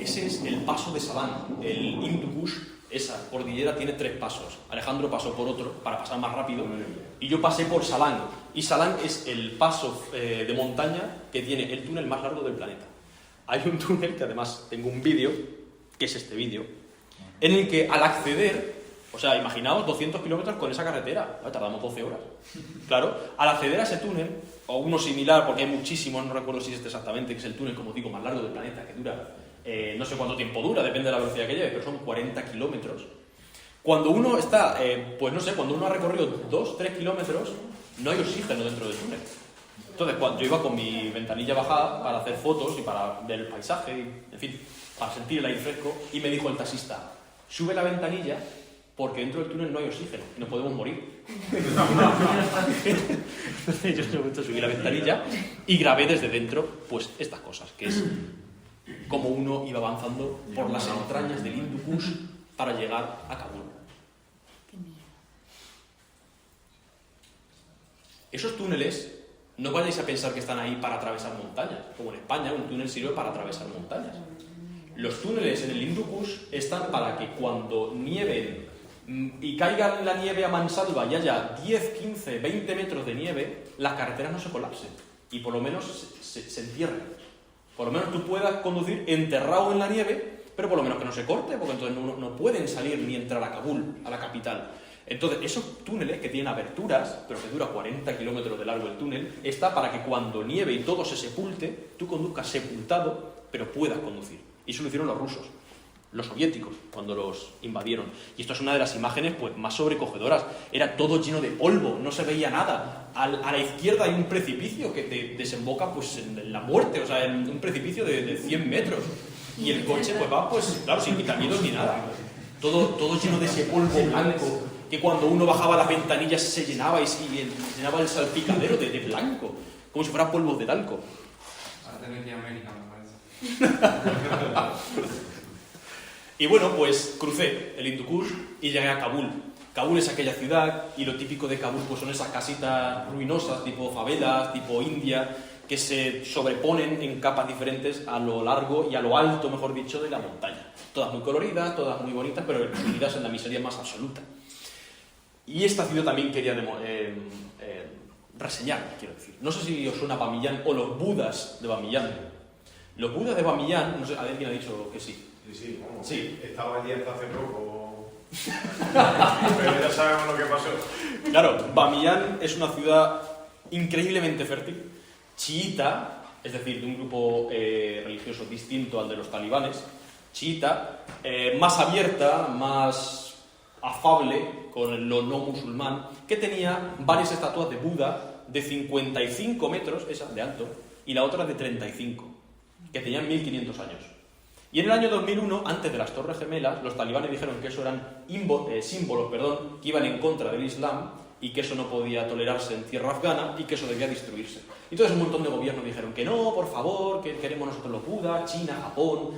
Ese es el paso de Salan. El Hindu Kush, esa cordillera tiene 3 pasos. Alejandro pasó por otro para pasar más rápido y yo pasé por Salan. Y Salan es el paso de montaña que tiene el túnel más largo del planeta. Hay un túnel que además tengo un vídeo, que es este vídeo, en el que al acceder, o sea, imaginaos 200 kilómetros con esa carretera, tardamos 12 horas. Claro, al acceder a ese túnel, o uno similar, porque hay muchísimos, no recuerdo si es este exactamente, que es el túnel, como digo, más largo del planeta, que dura, no sé cuánto tiempo dura, depende de la velocidad que lleve, pero son 40 kilómetros. Cuando uno está, pues no sé, cuando uno ha recorrido 2-3 kilómetros, no hay oxígeno dentro del túnel. Entonces, cuando yo iba con mi ventanilla bajada para hacer fotos y para ver el paisaje, y, en fin, para sentir el aire fresco, y me dijo el taxista, sube la ventanilla porque dentro del túnel no hay oxígeno y no podemos morir. Entonces yo en ese momento subí la ventanilla y grabé desde dentro pues estas cosas, que es como uno iba avanzando por las entrañas del Hindu Kush para llegar a Kabul. Qué miedo. Esos túneles, no vayáis a pensar que están ahí para atravesar montañas. Como en España, un túnel sirve para atravesar montañas. Los túneles en el Hindu Kush están para que cuando nieven y caiga la nieve a mansalva y haya 10, 15, 20 metros de nieve, las carreteras no se colapsen y por lo menos se entierren. Por lo menos tú puedas conducir enterrado en la nieve, pero por lo menos que no se corte, porque entonces no pueden salir ni entrar a Kabul, a la capital. Entonces, esos túneles que tienen aberturas, pero que dura 40 kilómetros de largo el túnel, está para que cuando nieve y todo se sepulte, tú conduzcas sepultado, pero puedas conducir. Y eso lo hicieron los rusos, los soviéticos, cuando los invadieron. Y esto es una de las imágenes pues, más sobrecogedoras. Era todo lleno de polvo, no se veía nada. A la izquierda hay un precipicio que desemboca pues, en la muerte, o sea, en un precipicio de 100 metros. Y el coche pues va, pues claro, sin quitamientos ni nada. Todo lleno de ese polvo blanco, que cuando uno bajaba las ventanillas se llenaba y llenaba el salpicadero de blanco, como si fuera polvos de talco. Ahora tenés que ir a América, me parece. Y bueno, pues crucé el Hindu Kush y llegué a Kabul. Kabul es aquella ciudad y lo típico de Kabul pues son esas casitas ruinosas, tipo favelas, tipo India, que se sobreponen en capas diferentes a lo largo y a lo alto, mejor dicho, de la montaña. Todas muy coloridas, todas muy bonitas, pero unidas en la miseria más absoluta. Y esta ciudad también quería reseñar, quiero decir. No sé si os suena Bamiyan o los Budas de Bamiyan. Los Budas de Bamiyan, no sé, alguien ha dicho que sí. Sí, vamos. Sí. Estaba allí hasta hace poco. Pero ya sabemos lo que pasó. Claro, Bamiyan es una ciudad increíblemente fértil, chiita, es decir, de un grupo religioso distinto al de los talibanes, chiita, más abierta, más afable con lo no musulmán, que tenía varias estatuas de Buda de 55 metros, esa de alto, y la otra de 35, que tenían 1500 años. Y en el año 2001, antes de las Torres Gemelas, los talibanes dijeron que eso eran símbolos que iban en contra del Islam y que eso no podía tolerarse en tierra afgana y que eso debía destruirse. Entonces un montón de gobiernos dijeron que no, por favor, que queremos nosotros los Budas, China, Japón,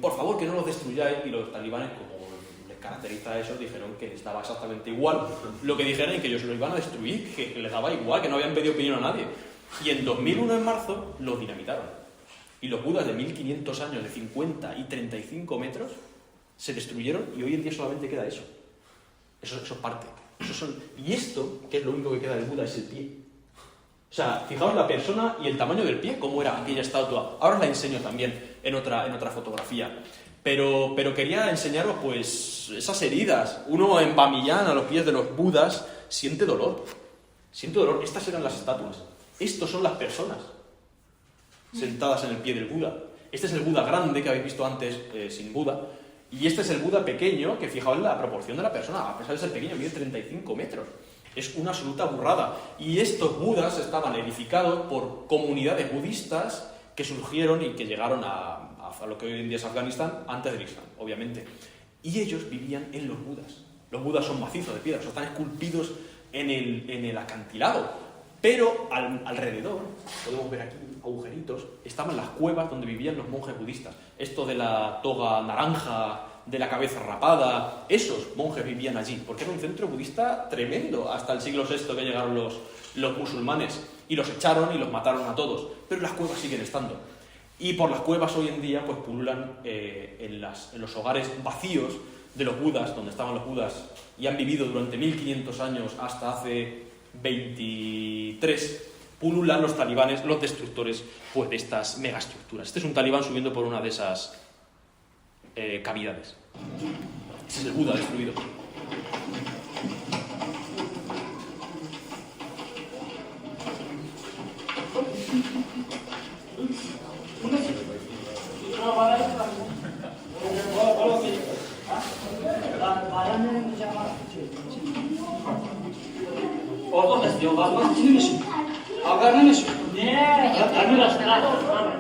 por favor que no los destruyáis. Y los talibanes, como les caracteriza eso, dijeron que les daba exactamente igual lo que dijeran y que ellos lo iban a destruir, que les daba igual, que no habían pedido opinión a nadie. Y en 2001, en marzo, los dinamitaron. Y los Budas de 1500 años, de 50 y 35 metros, se destruyeron y hoy en día solamente queda eso. Eso es parte. Y esto, que es lo único que queda del Buda, es el pie. O sea, fijaos la persona y el tamaño del pie, cómo era aquella estatua. Ahora os la enseño también en otra fotografía. Pero quería enseñaros pues esas heridas. Uno en Bamiyan, a los pies de los Budas, siente dolor. Siente dolor. Estas eran las estatuas. Estos son las personas sentadas en el pie del Buda. Este es el Buda grande que habéis visto antes sin Buda. Y este es el Buda pequeño, que fijaos en la proporción de la persona. A pesar de ser pequeño, mide 35 metros. Es una absoluta burrada. Y estos Budas estaban edificados por comunidades budistas que surgieron y que llegaron a lo que hoy en día es Afganistán, antes del Islam, obviamente. Y ellos vivían en los Budas. Los Budas son macizos de piedra, están esculpidos en el acantilado. Pero alrededor, podemos ver aquí agujeritos, estaban las cuevas donde vivían los monjes budistas. Esto de la toga naranja, de la cabeza rapada, esos monjes vivían allí, porque era un centro budista tremendo, hasta el siglo VI que llegaron los musulmanes, y los echaron y los mataron a todos, pero las cuevas siguen estando. Y por las cuevas hoy en día pues pululan en los hogares vacíos de los budas, donde estaban los budas, y han vivido durante 1500 años hasta hace 23, pululan los talibanes, los destructores pues, de estas megaestructuras. Este es un talibán subiendo por una de esas cavidades. Este es el Buda destruido.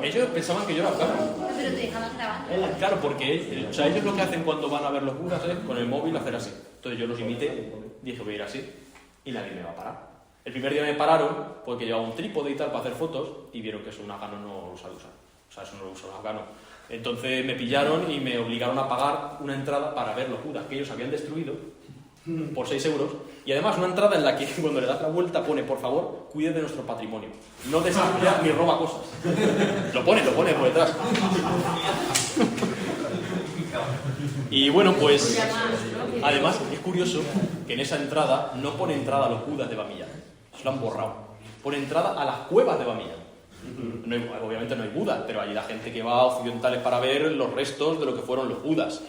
Ellos pensaban que yo era afgano. Pero te dejaban grabar. Claro, porque ellos lo que hacen cuando van a ver los budas es con el móvil hacer así. Entonces yo los imité, dije voy a ir así y nadie me va a parar. El primer día me pararon porque llevaba un trípode y tal para hacer fotos y vieron que eso un afgano no lo sabe usar. O sea, eso no lo usa un afgano. Entonces me pillaron y me obligaron a pagar una entrada para ver los budas que ellos habían destruido por 6 euros. Y además una entrada en la que cuando le das la vuelta pone, por favor, cuide de nuestro patrimonio. No destruya ni roba cosas. Lo pone por detrás. Y bueno, pues Ya más, ¿no? además es curioso que en esa entrada no pone entrada a los budas de Bamiyan, se lo han borrado, pone entrada a las cuevas de Bamiyan. No hay, obviamente no hay budas, pero hay la gente que va a occidentales para ver los restos de lo que fueron los budas.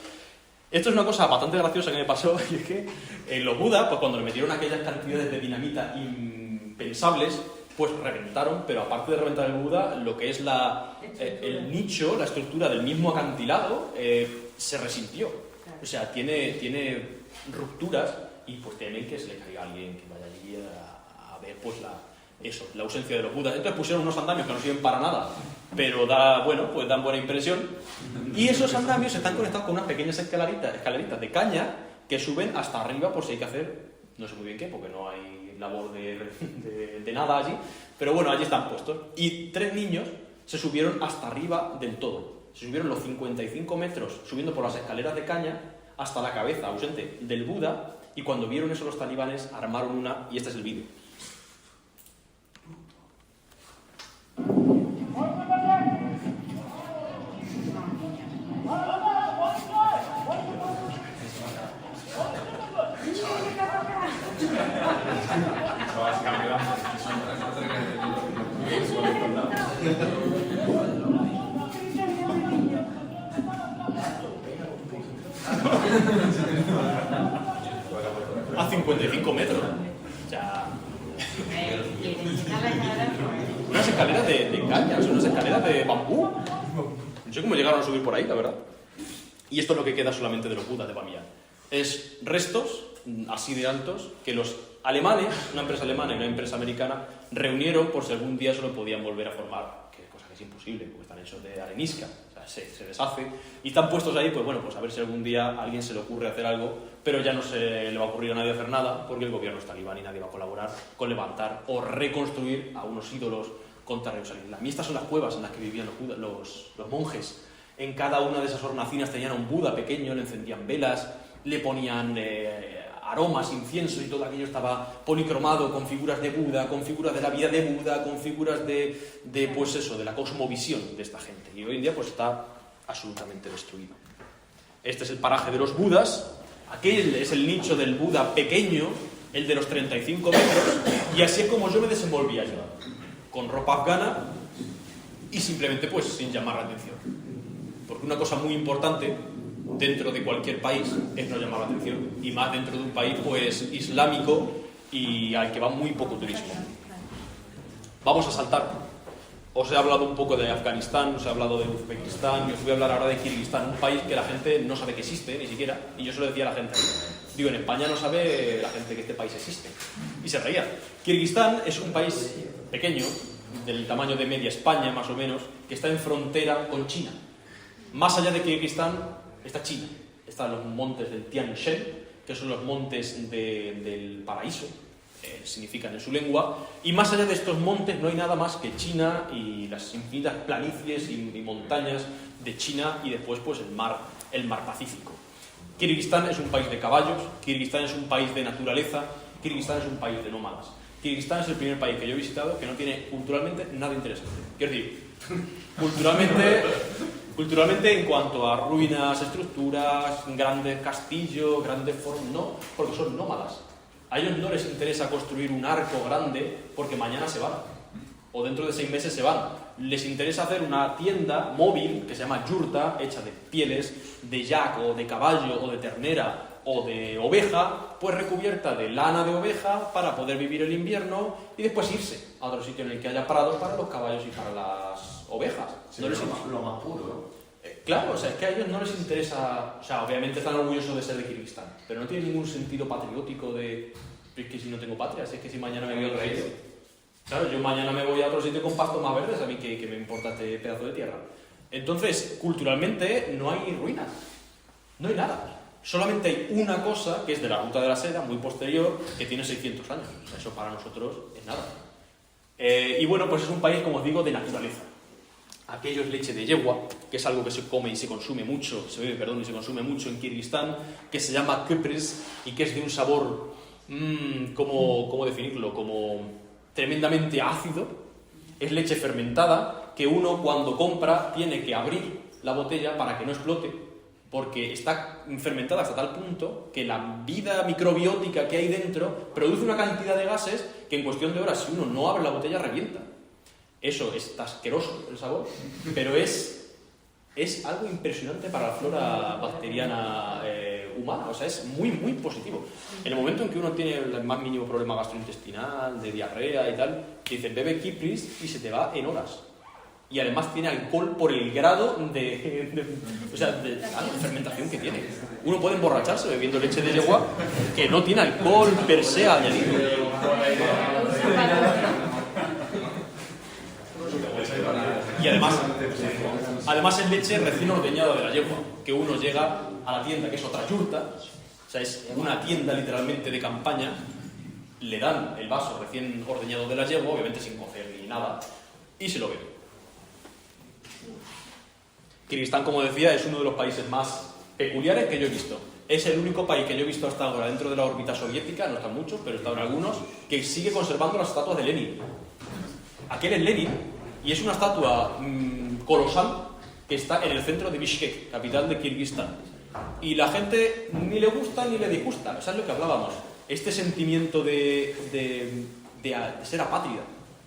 Esto es una cosa bastante graciosa que me pasó, y es que en los budas, pues cuando le metieron aquellas cantidades de dinamita impensables, pues reventaron, pero aparte de reventar el Buda, lo que es el nicho, la estructura del mismo acantilado, se resintió. O sea, tiene rupturas y pues temen que se le caiga a alguien que vaya allí a ver pues la ausencia de los Budas. Entonces pusieron unos andamios que no sirven para nada, pero dan buena impresión. Y esos andamios están conectados con unas pequeñas escaleritas de caña que suben hasta arriba por si hay que hacer, no sé muy bien qué, porque no hay labor de nada allí, pero bueno, allí están puestos. Y 3 niños se subieron hasta arriba del todo. Se subieron los 55 metros subiendo por las escaleras de caña hasta la cabeza ausente del Buda, y cuando vieron eso los talibanes armaron una, y este es el vídeo. A 55 metros. O sea, unas escaleras de caña, son unas escaleras de bambú. No sé cómo llegaron a subir por ahí, la verdad. Y esto es lo que queda solamente de los Budas de Bamiyan. Es restos así de altos que los alemanes, una empresa alemana y una empresa americana, reunieron por si algún día se lo podían volver a formar, que cosa que es imposible, porque están hechos de arenisca, o sea, se deshace, y están puestos ahí, pues bueno, pues a ver si algún día a alguien se le ocurre hacer algo, pero ya no se le va a ocurrir a nadie hacer nada, porque el gobierno es talibán y nadie va a colaborar con levantar o reconstruir a unos ídolos contra Jerusalén. A mí estas son las cuevas en las que vivían los monjes. En cada una de esas hornacinas tenían un Buda pequeño, le encendían velas, le ponían aromas, incienso, y todo aquello estaba policromado con figuras de Buda, con figuras de la vida de Buda, con figuras pues eso, de la cosmovisión de esta gente. Y hoy en día pues está absolutamente destruido. Este es el paraje de los Budas, aquel es el nicho del Buda pequeño, el de los 35 metros, y así es como yo me desenvolvía yo, con ropa afgana y simplemente pues sin llamar la atención. Porque una cosa muy importante dentro de cualquier país es no llamar la atención, y más dentro de un país pues islámico y al que va muy poco turismo. Vamos a saltar. Os he hablado un poco de Afganistán, os he hablado de Uzbekistán, y os voy a hablar ahora de Kirguistán, un país que la gente no sabe que existe, ni siquiera, y yo se lo decía a la gente. Digo, en España no sabe la gente que este país existe. Y se reía. Kirguistán es un país pequeño, del tamaño de media España más o menos, que está en frontera con China. Más allá de Kirguistán está China, están los montes del Tian Shan, que son los montes del paraíso, significan en su lengua, y más allá de estos montes no hay nada más que China y las infinitas planicies y montañas de China, y después pues el mar Pacífico. Kirguistán es un país de caballos, Kirguistán es un país de naturaleza, Kirguistán es un país de nómadas. Kirguistán es el primer país que yo he visitado que no tiene culturalmente nada interesante. Quiero decir, culturalmente en cuanto a ruinas, estructuras, grandes castillos, grandes formas, no, porque son nómadas. A ellos no les interesa construir un arco grande porque mañana se van, o dentro de 6 meses se van. Les interesa hacer una tienda móvil que se llama yurta, hecha de pieles de yak o de caballo o de ternera o de oveja, pues recubierta de lana de oveja para poder vivir el invierno y después irse a otro sitio en el que haya prados para los caballos y para las ovejas. Sí, No les lo más puro, Claro, o sea, es que a ellos no les interesa, o sea, obviamente están orgullosos de ser de Kirguistán, pero no tiene ningún sentido patriótico de, es que si no tengo patria, es que si mañana me voy a otro sitio. Claro, yo mañana me voy a otro sitio con pastos más verdes, a mí que me importa este pedazo de tierra. Entonces, culturalmente no hay ruinas, no hay nada. Solamente hay una cosa, que es de la Ruta de la Seda, muy posterior, que tiene 600 años. O sea, eso para nosotros es nada. Y bueno, pues es un país, como os digo, de naturaleza. Aquello es leche de yegua, que es algo que se come y se consume mucho, se consume mucho en Kirguistán, que se llama kepres y que es de un sabor, ¿cómo definirlo? Como tremendamente ácido. Es leche fermentada que uno cuando compra tiene que abrir la botella para que no explote, porque está fermentada hasta tal punto que la vida microbiótica que hay dentro produce una cantidad de gases que en cuestión de horas, si uno no abre la botella, revienta. Eso está asqueroso el sabor, pero es algo impresionante para la flora bacteriana humana, o sea, es muy, muy positivo. En el momento en que uno tiene el más mínimo problema gastrointestinal, de diarrea y tal, te dicen bebe Kipris y se te va en horas. Y además tiene alcohol por el grado de fermentación que tiene. Uno puede emborracharse bebiendo leche de yegua que no tiene alcohol per se añadido. Y además es leche recién ordeñada de la yegua, que uno llega a la tienda, que es otra yurta, o sea, es una tienda literalmente de campaña, le dan el vaso recién ordeñado de la yegua, obviamente sin cocer ni nada, y se lo bebe. Kirguistán, como decía, es uno de los países más peculiares que yo he visto. Es el único país que yo he visto hasta ahora dentro de la órbita soviética, no están muchos, pero están algunos, que sigue conservando las estatuas de Lenin. Aquel es Lenin, y es una estatua colosal que está en el centro de Bishkek, capital de Kirguistán. Y la gente ni le gusta ni le disgusta, o sea, es lo que hablábamos. Este sentimiento de ser apátrida.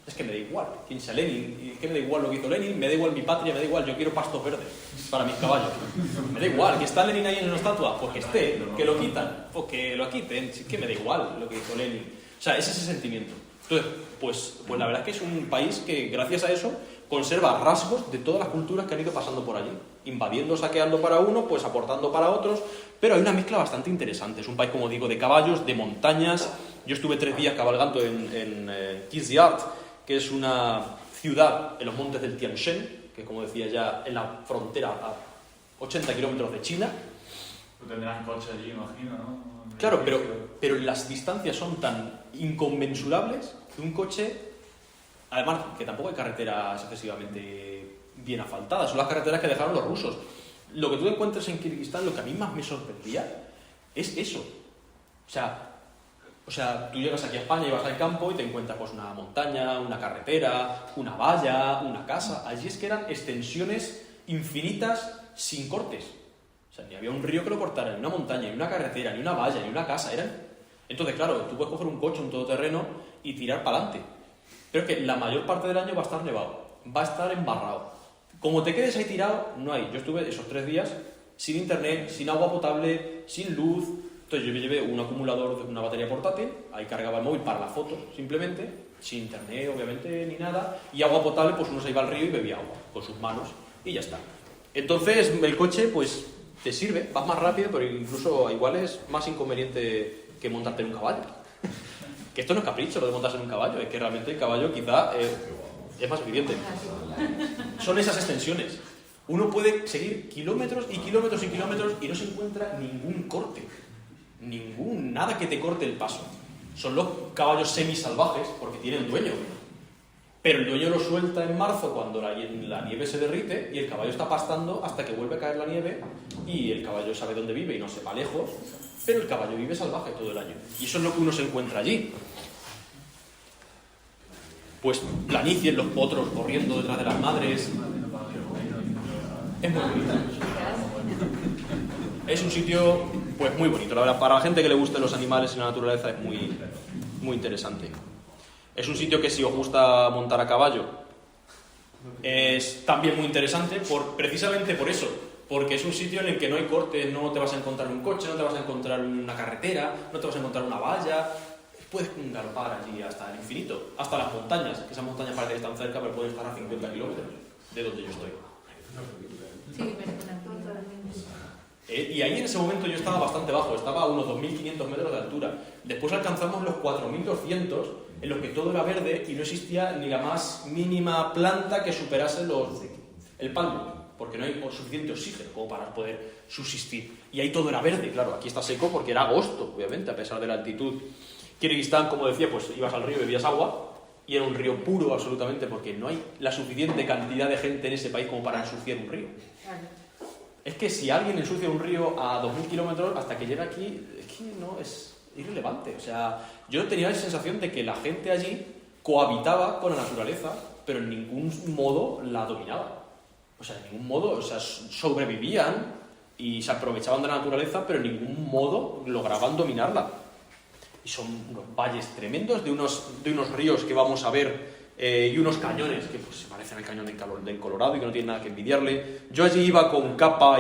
Es que me da igual quién sea Lenin, y que me da igual lo que hizo Lenin, me da igual mi patria, me da igual, yo quiero pastos verdes para mis caballos. Me da igual, que está Lenin ahí en una estatua, pues que esté, que lo quitan, pues que lo quiten, es que me da igual lo que hizo Lenin. O sea, es ese sentimiento. Entonces, pues la verdad es que es un país que, gracias a eso, conserva rasgos de todas las culturas que han ido pasando por allí. Invadiendo, saqueando para uno, pues aportando para otros, pero hay una mezcla bastante interesante. Es un país, como digo, de caballos, de montañas. Yo estuve 3 días cabalgando en Kizyurt, que es una ciudad en los montes del Tian Shan, que, como decía ya, en la frontera a 80 kilómetros de China. Tú tendrás coche allí, imagino, ¿no? Claro, pero las distancias son tan inconmensurables que un coche, además que tampoco hay carreteras excesivamente bien asfaltadas, son las carreteras que dejaron los rusos. Lo que tú encuentras en Kirguistán, lo que a mí más me sorprendía es eso. O sea, tú llegas aquí a España y vas al campo y te encuentras pues una montaña, una carretera, una valla, una casa. Allí es que eran extensiones infinitas sin cortes. O sea, ni había un río que lo cortara, ni una montaña, ni una carretera, ni una valla, ni una casa. Entonces, claro, tú puedes coger un coche, un todoterreno y tirar para adelante. Pero es que la mayor parte del año va a estar nevado, va a estar embarrado. Como te quedes ahí tirado, no hay. Yo estuve esos 3 días sin internet, sin agua potable, sin luz. Entonces yo me llevé un acumulador de una batería portátil, ahí cargaba el móvil para la foto, simplemente, sin internet, obviamente, ni nada, y agua potable, pues uno se iba al río y bebía agua, con sus manos, y ya está. Entonces el coche, pues, te sirve, vas más rápido, pero incluso igual es más inconveniente que montarte en un caballo. Que esto no es capricho, lo de montarse en un caballo, es que realmente el caballo quizá es más evidente. Son esas extensiones. Uno puede seguir kilómetros y kilómetros y kilómetros y no se encuentra ningún corte. Nada que te corte el paso. Son los caballos semisalvajes porque tienen dueño. Pero el dueño lo suelta en marzo cuando la nieve se derrite y el caballo está pastando hasta que vuelve a caer la nieve y el caballo sabe dónde vive y no se va lejos, pero el caballo vive salvaje todo el año. Y eso es lo que uno se encuentra allí. Pues planicies, los potros corriendo detrás de las madres. Es muy bonito. Es un sitio pues muy bonito, la verdad. Para la gente que le gusten los animales y la naturaleza es muy, muy interesante. Es un sitio que, si os gusta montar a caballo, es también muy interesante precisamente por eso, porque es un sitio en el que no hay corte, no te vas a encontrar un coche, no te vas a encontrar una carretera, no te vas a encontrar una valla. Puedes galopar allí hasta el infinito, hasta las montañas, que esas montañas parece que están cerca, pero pueden estar a 50 kilómetros de donde yo estoy. Sí, pero Y ahí en ese momento yo estaba bastante bajo, estaba a unos 2.500 metros de altura. Después alcanzamos los 4.200, en los que todo era verde y no existía ni la más mínima planta que superase el palmo, porque no hay suficiente oxígeno como para poder subsistir. Y ahí todo era verde, claro, aquí está seco porque era agosto, obviamente, a pesar de la altitud. Kirguistán, como decía, pues ibas al río y bebías agua, y era un río puro absolutamente, porque no hay la suficiente cantidad de gente en ese país como para ensuciar un río. Es que si alguien ensucia un río a 2.000 kilómetros, hasta que llega aquí, es que no, es irrelevante. O sea, yo tenía la sensación de que la gente allí cohabitaba con la naturaleza, pero en ningún modo la dominaba. O sea, en ningún modo, o sea, sobrevivían y se aprovechaban de la naturaleza, pero en ningún modo lograban dominarla. Y son unos valles tremendos de unos ríos que vamos a ver y unos cañones que pues, se parecen al cañón del Colorado y que no tienen nada que envidiarle. Yo allí iba con Capa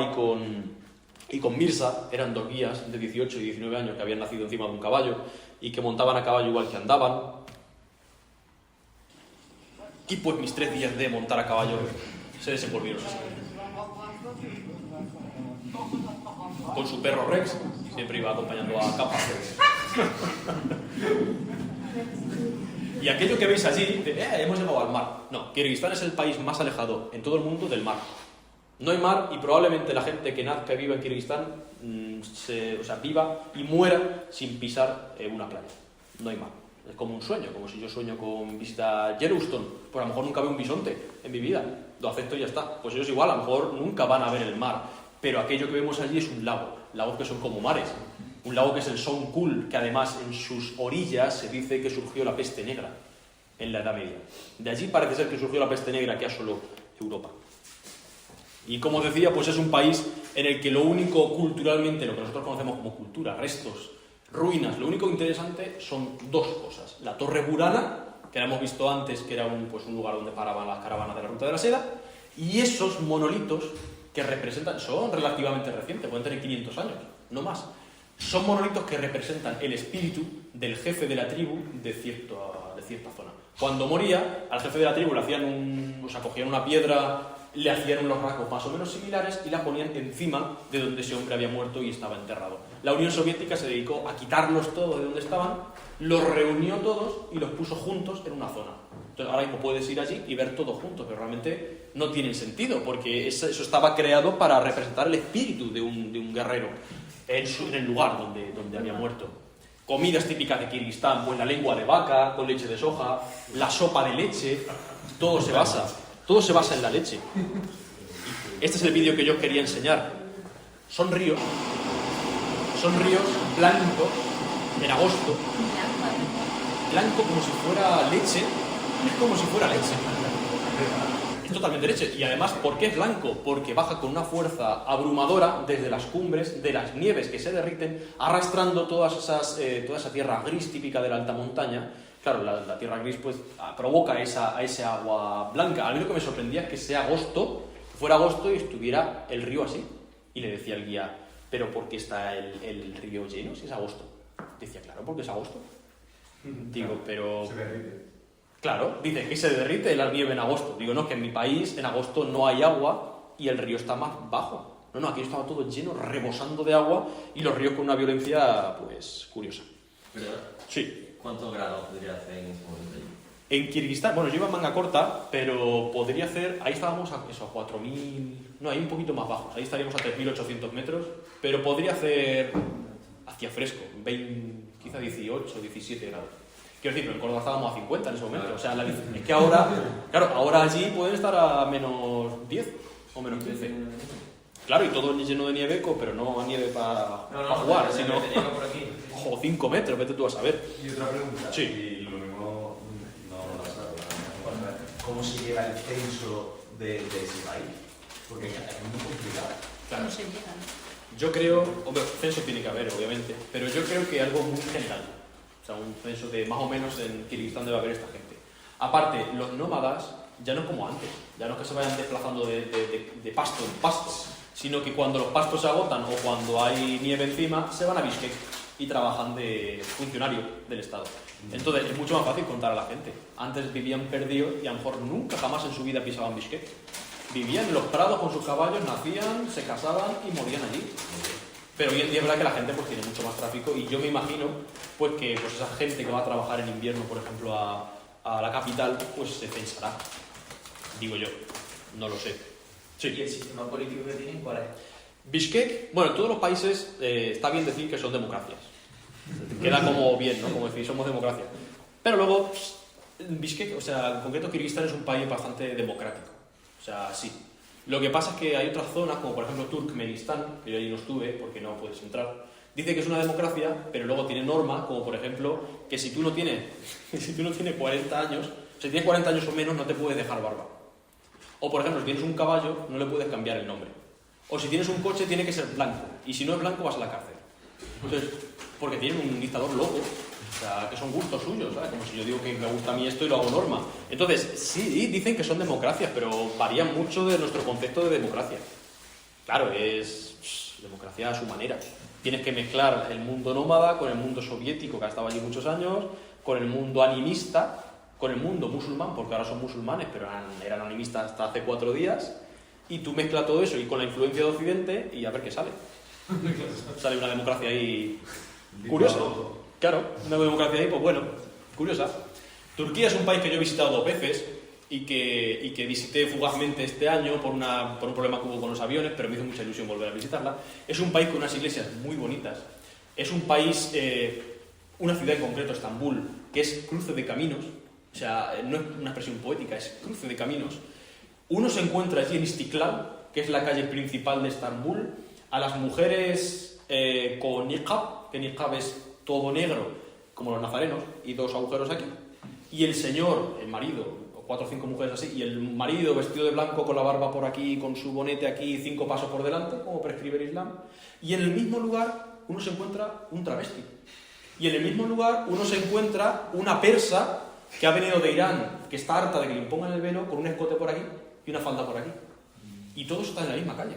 y con Mirza, eran 2 guías de 18 y 19 años que habían nacido encima de un caballo y que montaban a caballo igual que andaban. Y pues mis 3 días de montar a caballo se desenvolvieron así. Con su perro Rex, siempre iba acompañando a Capa. Y aquello que veis allí, hemos llegado al mar. No, Kirguistán es el país más alejado en todo el mundo del mar. No hay mar y probablemente la gente que nazca y viva en Kirguistán viva y muera sin pisar una playa. No hay mar. Es como un sueño, como si yo sueño con visitar Yellowstone. Pues a lo mejor nunca veo un bisonte en mi vida. Lo acepto y ya está. Pues ellos igual, a lo mejor nunca van a ver el mar. Pero aquello que vemos allí es un lago. Lagos que son como mares. Un lago que es el Songkul, que además en sus orillas se dice que surgió la peste negra en la Edad Media. De allí parece ser que surgió la peste negra que asoló Europa. Y como decía, pues es un país en el que lo único culturalmente, lo que nosotros conocemos como cultura, restos, ruinas, lo único interesante son 2 cosas. La Torre Burana, que la hemos visto antes, que era un lugar donde paraban las caravanas de la Ruta de la Seda, y esos monolitos que representan, son relativamente recientes, pueden tener 500 años, no más. Son monolitos que representan el espíritu del jefe de la tribu de cierta zona. Cuando moría, al jefe de la tribu le hacían cogían una piedra, le hacían unos rasgos más o menos similares y la ponían encima de donde ese hombre había muerto y estaba enterrado. La Unión Soviética se dedicó a quitarlos todos de donde estaban, los reunió todos y los puso juntos en una zona. Entonces ahora mismo puedes ir allí y ver todos juntos, pero realmente no tiene sentido, porque eso estaba creado para representar el espíritu de un guerrero en el lugar donde había muerto. Comidas típicas de Kirguistán, pues la lengua de vaca con leche de soja, la sopa de leche, todo se basa en la leche. Este es el vídeo que yo quería enseñar. Son ríos blancos en agosto, blanco como si fuera leche, es como si fuera leche. Es totalmente leche. Y además, ¿por qué es blanco? Porque baja con una fuerza abrumadora desde las cumbres de las nieves que se derriten, arrastrando toda esa tierra gris típica de la alta montaña. Claro, la tierra gris pues provoca ese agua blanca. A mí lo que me sorprendía es que fuera agosto y estuviera el río así. Y le decía al guía, ¿pero por qué está el río lleno si es agosto? Decía, claro, porque es agosto. Digo, pero... Se derrite. Claro, dice que se derrite la nieve en agosto. Digo, no, que en mi país en agosto no hay agua y el río está más bajo. No, aquí estaba todo lleno, rebosando de agua y los ríos con una violencia, pues, curiosa. ¿Pero? Sí. ¿Cuántos grados podría hacer en ese momento? En Kirguistán, bueno, yo iba en manga corta, pero podría hacer, ahí estábamos a 4.000, no, ahí un poquito más bajos, ahí estaríamos a 3.800 metros, pero podría hacer hacia fresco, quizá 18, 17 grados. Quiero decir, pero en Córdoba estábamos a 50 en ese momento, o sea, es que ahora, claro, ahora allí pueden estar a menos 10 o menos 15. Claro, y todo lleno de nieve, pero no nieve para jugar, sino... Ojo, 5 metros, vete tú a saber. Y otra pregunta. Sí. Y lo mismo no ¿cómo se lleva el censo de ese país? Porque es muy complicado. Claro. No se llega, ¿no? Yo creo, hombre, censo tiene que haber, obviamente, pero yo creo que algo muy general. O sea, un censo de más o menos en Kirguistán debe haber esta gente. Aparte, los nómadas ya no es como antes, ya no es que se vayan desplazando de pasto en pasto, sino que cuando los pastos se agotan o cuando hay nieve encima, se van a Bishkek y trabajan de funcionario del Estado. Entonces es mucho más fácil contar a la gente. Antes vivían perdidos y a lo mejor nunca jamás en su vida pisaban Bishkek. Vivían en los prados con sus caballos, nacían, se casaban y morían allí. Pero hoy en día es verdad que la gente pues tiene mucho más tráfico y yo me imagino pues que pues esa gente que va a trabajar en invierno, por ejemplo, a la capital, pues se censará. Digo yo, no lo sé. Sí. ¿Y el sistema político que tienen cuál es? Bishkek, bueno, en todos los países está bien decir que son democracias. Queda como bien, ¿no? Como decir, somos democracia. Pero luego, Bishkek, o sea, en concreto Kirguistán es un país bastante democrático. O sea, sí. Lo que pasa es que hay otras zonas, como por ejemplo Turkmenistán, que yo ahí no estuve porque no puedes entrar. Dice que es una democracia, pero luego tiene normas, como por ejemplo, que si tú no tienes 40 años, si tienes 40 años o menos, no te puedes dejar barba. O por ejemplo, si tienes un caballo, no le puedes cambiar el nombre. O si tienes un coche, tiene que ser blanco. Y si no es blanco, vas a la cárcel. Entonces, porque tienen un dictador loco. O sea, que son gustos suyos, ¿sabes? Como si yo digo que me gusta a mí esto y lo hago norma. Entonces, sí, dicen que son democracias, pero varían mucho de nuestro concepto de democracia. Claro, es democracia a su manera. Tienes que mezclar el mundo nómada con el mundo soviético, que ha estado allí muchos años, con el mundo animista, con el mundo musulmán, porque ahora son musulmanes, pero eran animistas hasta hace 4 días, y tú mezclas todo eso y con la influencia de Occidente y a ver qué sale. Sale una democracia ahí curiosa. Claro, una democracia ahí, pues bueno, curiosa. Turquía es un país que yo he visitado 2 veces y que visité fugazmente este año por un problema que hubo con los aviones, pero me hizo mucha ilusión volver a visitarla. Es un país con unas iglesias muy bonitas. Es un país, una ciudad en concreto, Estambul, que es cruce de caminos. O sea, no es una expresión poética, es cruce de caminos. Uno se encuentra allí en Istiklal, que es la calle principal de Estambul, a las mujeres con niqab, que niqab es todo negro, como los nazarenos, y 2 agujeros aquí. Y el señor, el marido, 4 o 5 mujeres así, y el marido vestido de blanco con la barba por aquí, con su bonete aquí, 5 pasos por delante, como prescribe el Islam. Y en el mismo lugar uno se encuentra un travesti. Y en el mismo lugar uno se encuentra una persa que ha venido de Irán, que está harta de que le impongan el velo, con un escote por aquí y una falda por aquí. Y todo está en la misma calle.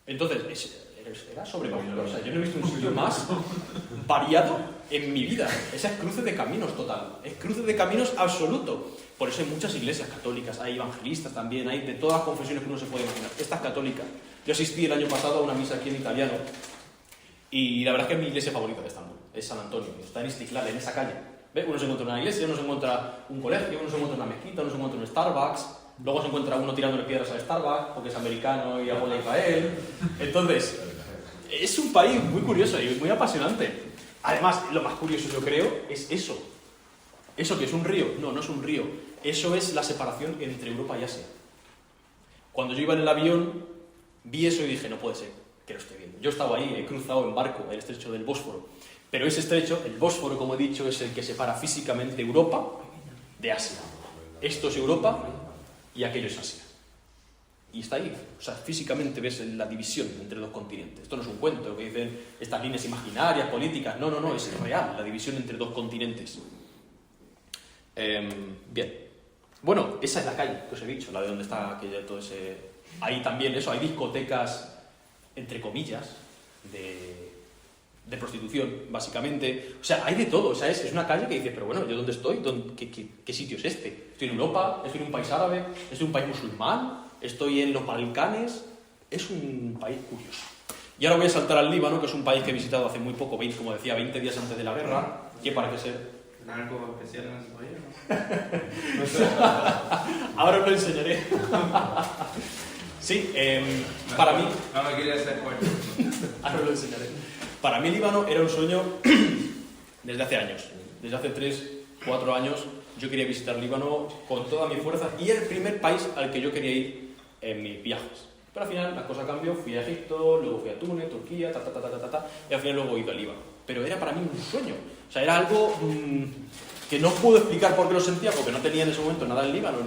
Entonces, era sobrecogedor. O sea, yo no he visto un sitio más variado en mi vida. Esa es cruce de caminos total. Es cruce de caminos absoluto. Por eso hay muchas iglesias católicas, hay evangelistas también, hay de todas las confesiones que uno se puede imaginar. Esta es católica. Yo asistí el año pasado a una misa aquí en italiano y la verdad es que es mi iglesia favorita de Estambul. Es San Antonio. Está en Istiklal, en esa calle. ¿Ve? Uno se encuentra en una iglesia, uno se encuentra un colegio, uno se encuentra una mezquita, uno se encuentra un Starbucks. Luego se encuentra uno tirándole piedras al Starbucks porque es americano y abuela Israel. Entonces, es un país muy curioso y muy apasionante. Además, lo más curioso yo creo es eso. ¿Eso que es un río? No, no es un río. Eso es la separación entre Europa y Asia. Cuando yo iba en el avión, vi eso y dije, no puede ser que lo esté viendo. Yo estaba ahí, he cruzado en barco el estrecho del Bósforo. Pero ese estrecho, el Bósforo, como he dicho, es el que separa físicamente Europa de Asia. Esto es Europa y aquello es Asia. Y está ahí. O sea, físicamente ves la división entre 2 continentes. Esto no es un cuento que dicen estas líneas imaginarias, políticas. No, no, no, es real la división entre 2 continentes. Bien. Bueno, esa es la calle que os he dicho, la de donde está aquello, todo ese... Ahí también eso, hay discotecas, entre comillas, de prostitución, básicamente. O sea, hay de todo. O sea, es una calle que dices, pero bueno, ¿yo dónde estoy? ¿Qué sitio es este? ¿Estoy en Europa? ¿Estoy en un país árabe? ¿Estoy en un país musulmán? ¿Estoy en los Balcanes? Es un país curioso. Y ahora voy a saltar al Líbano, que es un país que he visitado hace muy poco, como decía, 20 días antes de la guerra, que parece ser... ¿Algo especial en ese país, no? Ahora os lo enseñaré. Sí, para mí... No me quería hacer fuerte. Ahora os lo enseñaré. Para mí Líbano era un sueño desde hace años. Desde hace 3, 4 años yo quería visitar Líbano con toda mi fuerza y era el primer país al que yo quería ir en mis viajes. Pero al final la cosa cambió, fui a Egipto, luego fui a Túnez, Turquía, y al final luego he ido a Líbano. Pero era para mí un sueño. O sea, era algo que no puedo explicar por qué lo sentía, porque no tenía en ese momento nada en Líbano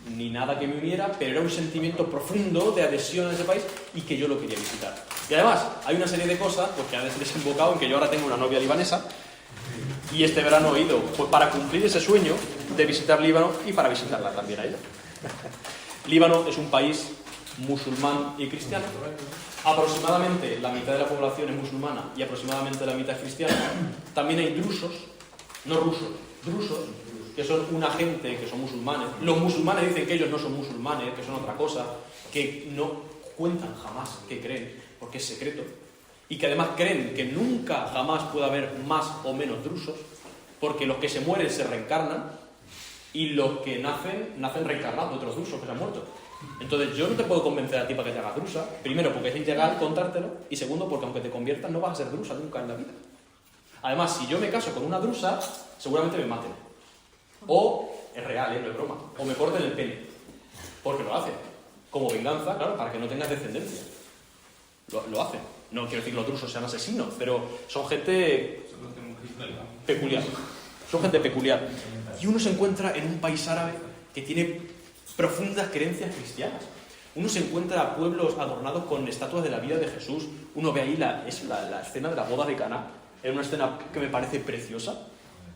ni nada que me uniera, pero era un sentimiento profundo de adhesión a ese país y que yo lo quería visitar. Y además, hay una serie de cosas pues, que han desembocado en que yo ahora tengo una novia libanesa y este verano he ido pues, para cumplir ese sueño de visitar Líbano y para visitarla también a ella. Líbano es un país musulmán y cristiano. Aproximadamente la mitad de la población es musulmana y aproximadamente la mitad es cristiana. También hay drusos, no rusos, drusos, que son una gente que son musulmanes. Los musulmanes dicen que ellos no son musulmanes, que son otra cosa, que no cuentan jamás que creen, porque es secreto. Y que además creen que nunca jamás puede haber más o menos drusos, porque los que se mueren se reencarnan y los que nacen reencarnados de otros drusos que se han muerto. Entonces yo no te puedo convencer a ti para que te hagas drusa, primero porque es ilegal contártelo y segundo porque aunque te conviertas no vas a ser drusa nunca en la vida. Además, si yo me caso con una drusa, seguramente me maten. O, es real, no es broma, o me corten el pene, porque lo hacen. Como venganza, claro, para que no tengas descendencia. Lo hacen. No quiero decir que los drusos sean asesinos, pero son gente peculiar. Son gente peculiar. Y uno se encuentra en un país árabe que tiene profundas creencias cristianas. Uno se encuentra pueblos adornados con estatuas de la vida de Jesús. Uno ve ahí la escena de la boda de Caná. Es una escena que me parece preciosa,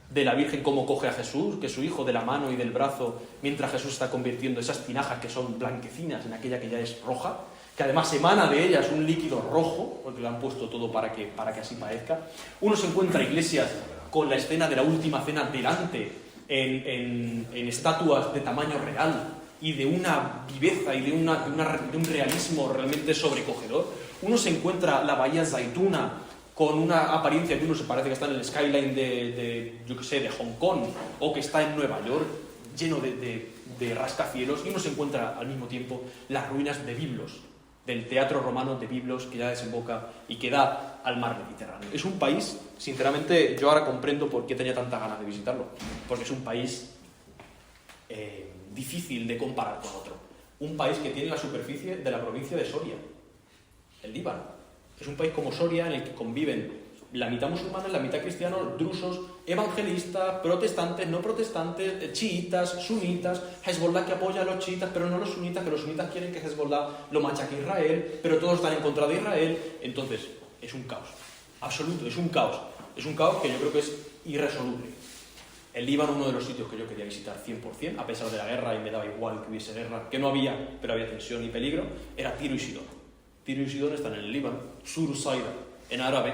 de la Virgen cómo coge a Jesús, que su hijo de la mano y del brazo, mientras Jesús está convirtiendo esas tinajas que son blanquecinas en aquella que ya es roja, que además emana de ellas un líquido rojo, porque le han puesto todo para que así parezca. Uno se encuentra iglesias con la escena de la última cena delante, en estatuas de tamaño real, y de una viveza y de un realismo realmente sobrecogedor. Uno se encuentra la bahía Zaituna con una apariencia que uno se parece que está en el skyline de Hong Kong, o que está en Nueva York, lleno de rascacielos, y uno se encuentra al mismo tiempo las ruinas de Biblos, del teatro romano de Biblos, que ya desemboca y que da al mar Mediterráneo. Es un país, sinceramente, yo ahora comprendo por qué tenía tantas ganas de visitarlo, porque es un país difícil de comparar con otro. Un país que tiene la superficie de la provincia de Soria, el Líbano. Es un país como Soria en el que conviven la mitad musulmanes, la mitad cristianos, drusos, evangelistas, protestantes, no protestantes, chiitas, sunitas, Hezbollah que apoya a los chiitas, pero no a los sunitas, que los sunitas quieren que Hezbollah lo machaque a Israel, pero todos están en contra de Israel. Entonces, es un caos. Absoluto, es un caos. Es un caos que yo creo que es irresoluble. El Líbano, uno de los sitios que yo quería visitar 100%, a pesar de la guerra, y me daba igual que hubiese guerra, que no había, pero había tensión y peligro, era Tiro y Sidón. Tiro y Sidón están en el Líbano, Sur Saida en árabe.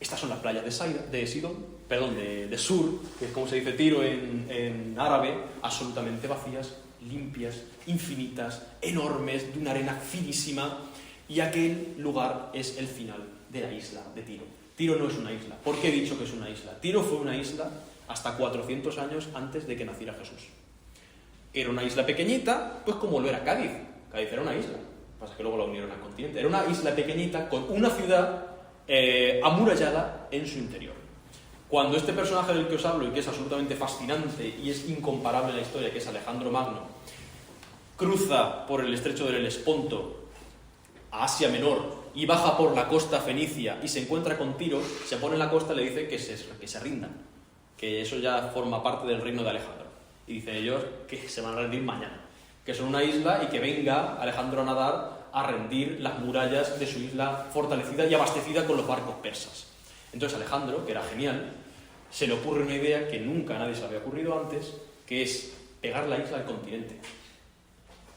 Estas son las playas de Sur, que es como se dice Tiro en árabe, absolutamente vacías, limpias, infinitas, enormes, de una arena finísima, y aquel lugar es el final de la isla de Tiro. Tiro no es una isla. ¿Por qué he dicho que es una isla? Tiro fue una isla hasta 400 años antes de que naciera Jesús. Era una isla pequeñita, pues como lo era Cádiz. Cádiz era una isla, pasa que luego la unieron al continente. Era una isla pequeñita con una ciudad amurallada en su interior. Cuando este personaje del que os hablo, y que es absolutamente fascinante y es incomparable en la historia, que es Alejandro Magno, cruza por el estrecho del Helesponto a Asia Menor y baja por la costa fenicia y se encuentra con Tiro, se pone en la costa y le dice que se rindan, que eso ya forma parte del reino de Alejandro. Y dicen ellos que se van a rendir mañana, que son una isla y que venga Alejandro a nadar a rendir las murallas de su isla fortalecida y abastecida con los barcos persas. Entonces Alejandro, que era genial, se le ocurre una idea que nunca a nadie se le había ocurrido antes, que es pegar la isla al continente.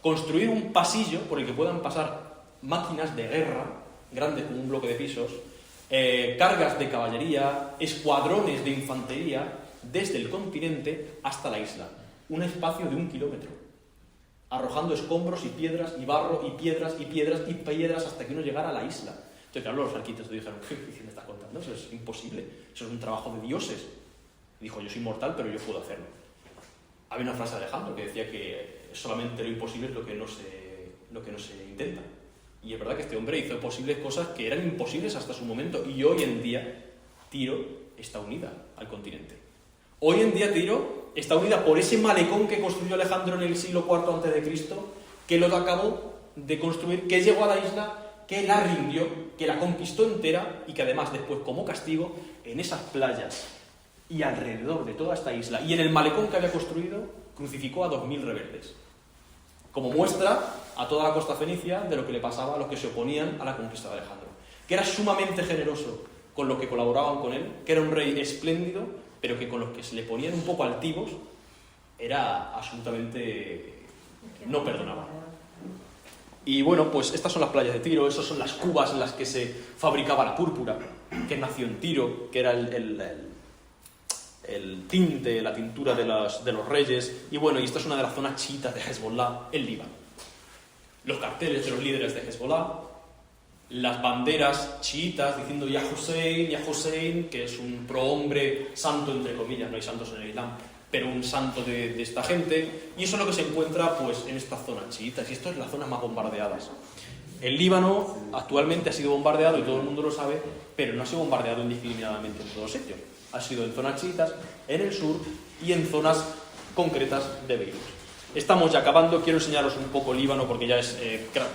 Construir un pasillo por el que puedan pasar máquinas de guerra, grandes como un bloque de pisos, cargas de caballería, escuadrones de infantería, desde el continente hasta la isla. Un espacio de 1 kilómetro, arrojando escombros y piedras y barro y piedras y piedras y piedras hasta que uno llegara a la isla. Entonces, claro, los arquitectos dijeron, ¿qué me estás contando? Eso es imposible, eso es un trabajo de dioses. Y dijo, yo soy mortal, pero yo puedo hacerlo. Había una frase de Alejandro que decía que solamente lo imposible es lo que no se intenta. Y es verdad que este hombre hizo posibles cosas que eran imposibles hasta su momento. Y hoy en día, Tiro está unida al continente. Hoy en día, Tiro está unida por ese malecón que construyó Alejandro en el siglo IV a.C., que lo acabó de construir, que llegó a la isla, que la rindió, que la conquistó entera y que además después, como castigo, en esas playas y alrededor de toda esta isla y en el malecón que había construido, crucificó a 2000 rebeldes. Como muestra a toda la costa fenicia de lo que le pasaba a los que se oponían a la conquista de Alejandro. Que era sumamente generoso con los que colaboraban con él, que era un rey espléndido, pero que con los que se le ponían un poco altivos, era absolutamente... no perdonaba. Y bueno, pues estas son las playas de Tiro, esas son las cubas en las que se fabricaba la púrpura, que nació en Tiro, que era el tinte, la tintura de los reyes. Y bueno, y esta es una de las zonas chiitas de Hezbollah, el Líbano. Los carteles de los líderes de Hezbollah, las banderas chiitas diciendo Ya Hussein, que es un prohombre santo, entre comillas, no hay santos en el Islam, pero un santo de esta gente. Y eso es lo que se encuentra pues en estas zonas chiitas, y esto es las zonas más bombardeadas. El Líbano actualmente ha sido bombardeado, y todo el mundo lo sabe, pero no ha sido bombardeado indiscriminadamente en todos sitios. Ha sido en zonas chiitas, en el sur y en zonas concretas de Beirut. Estamos ya acabando, quiero enseñaros un poco Líbano porque ya es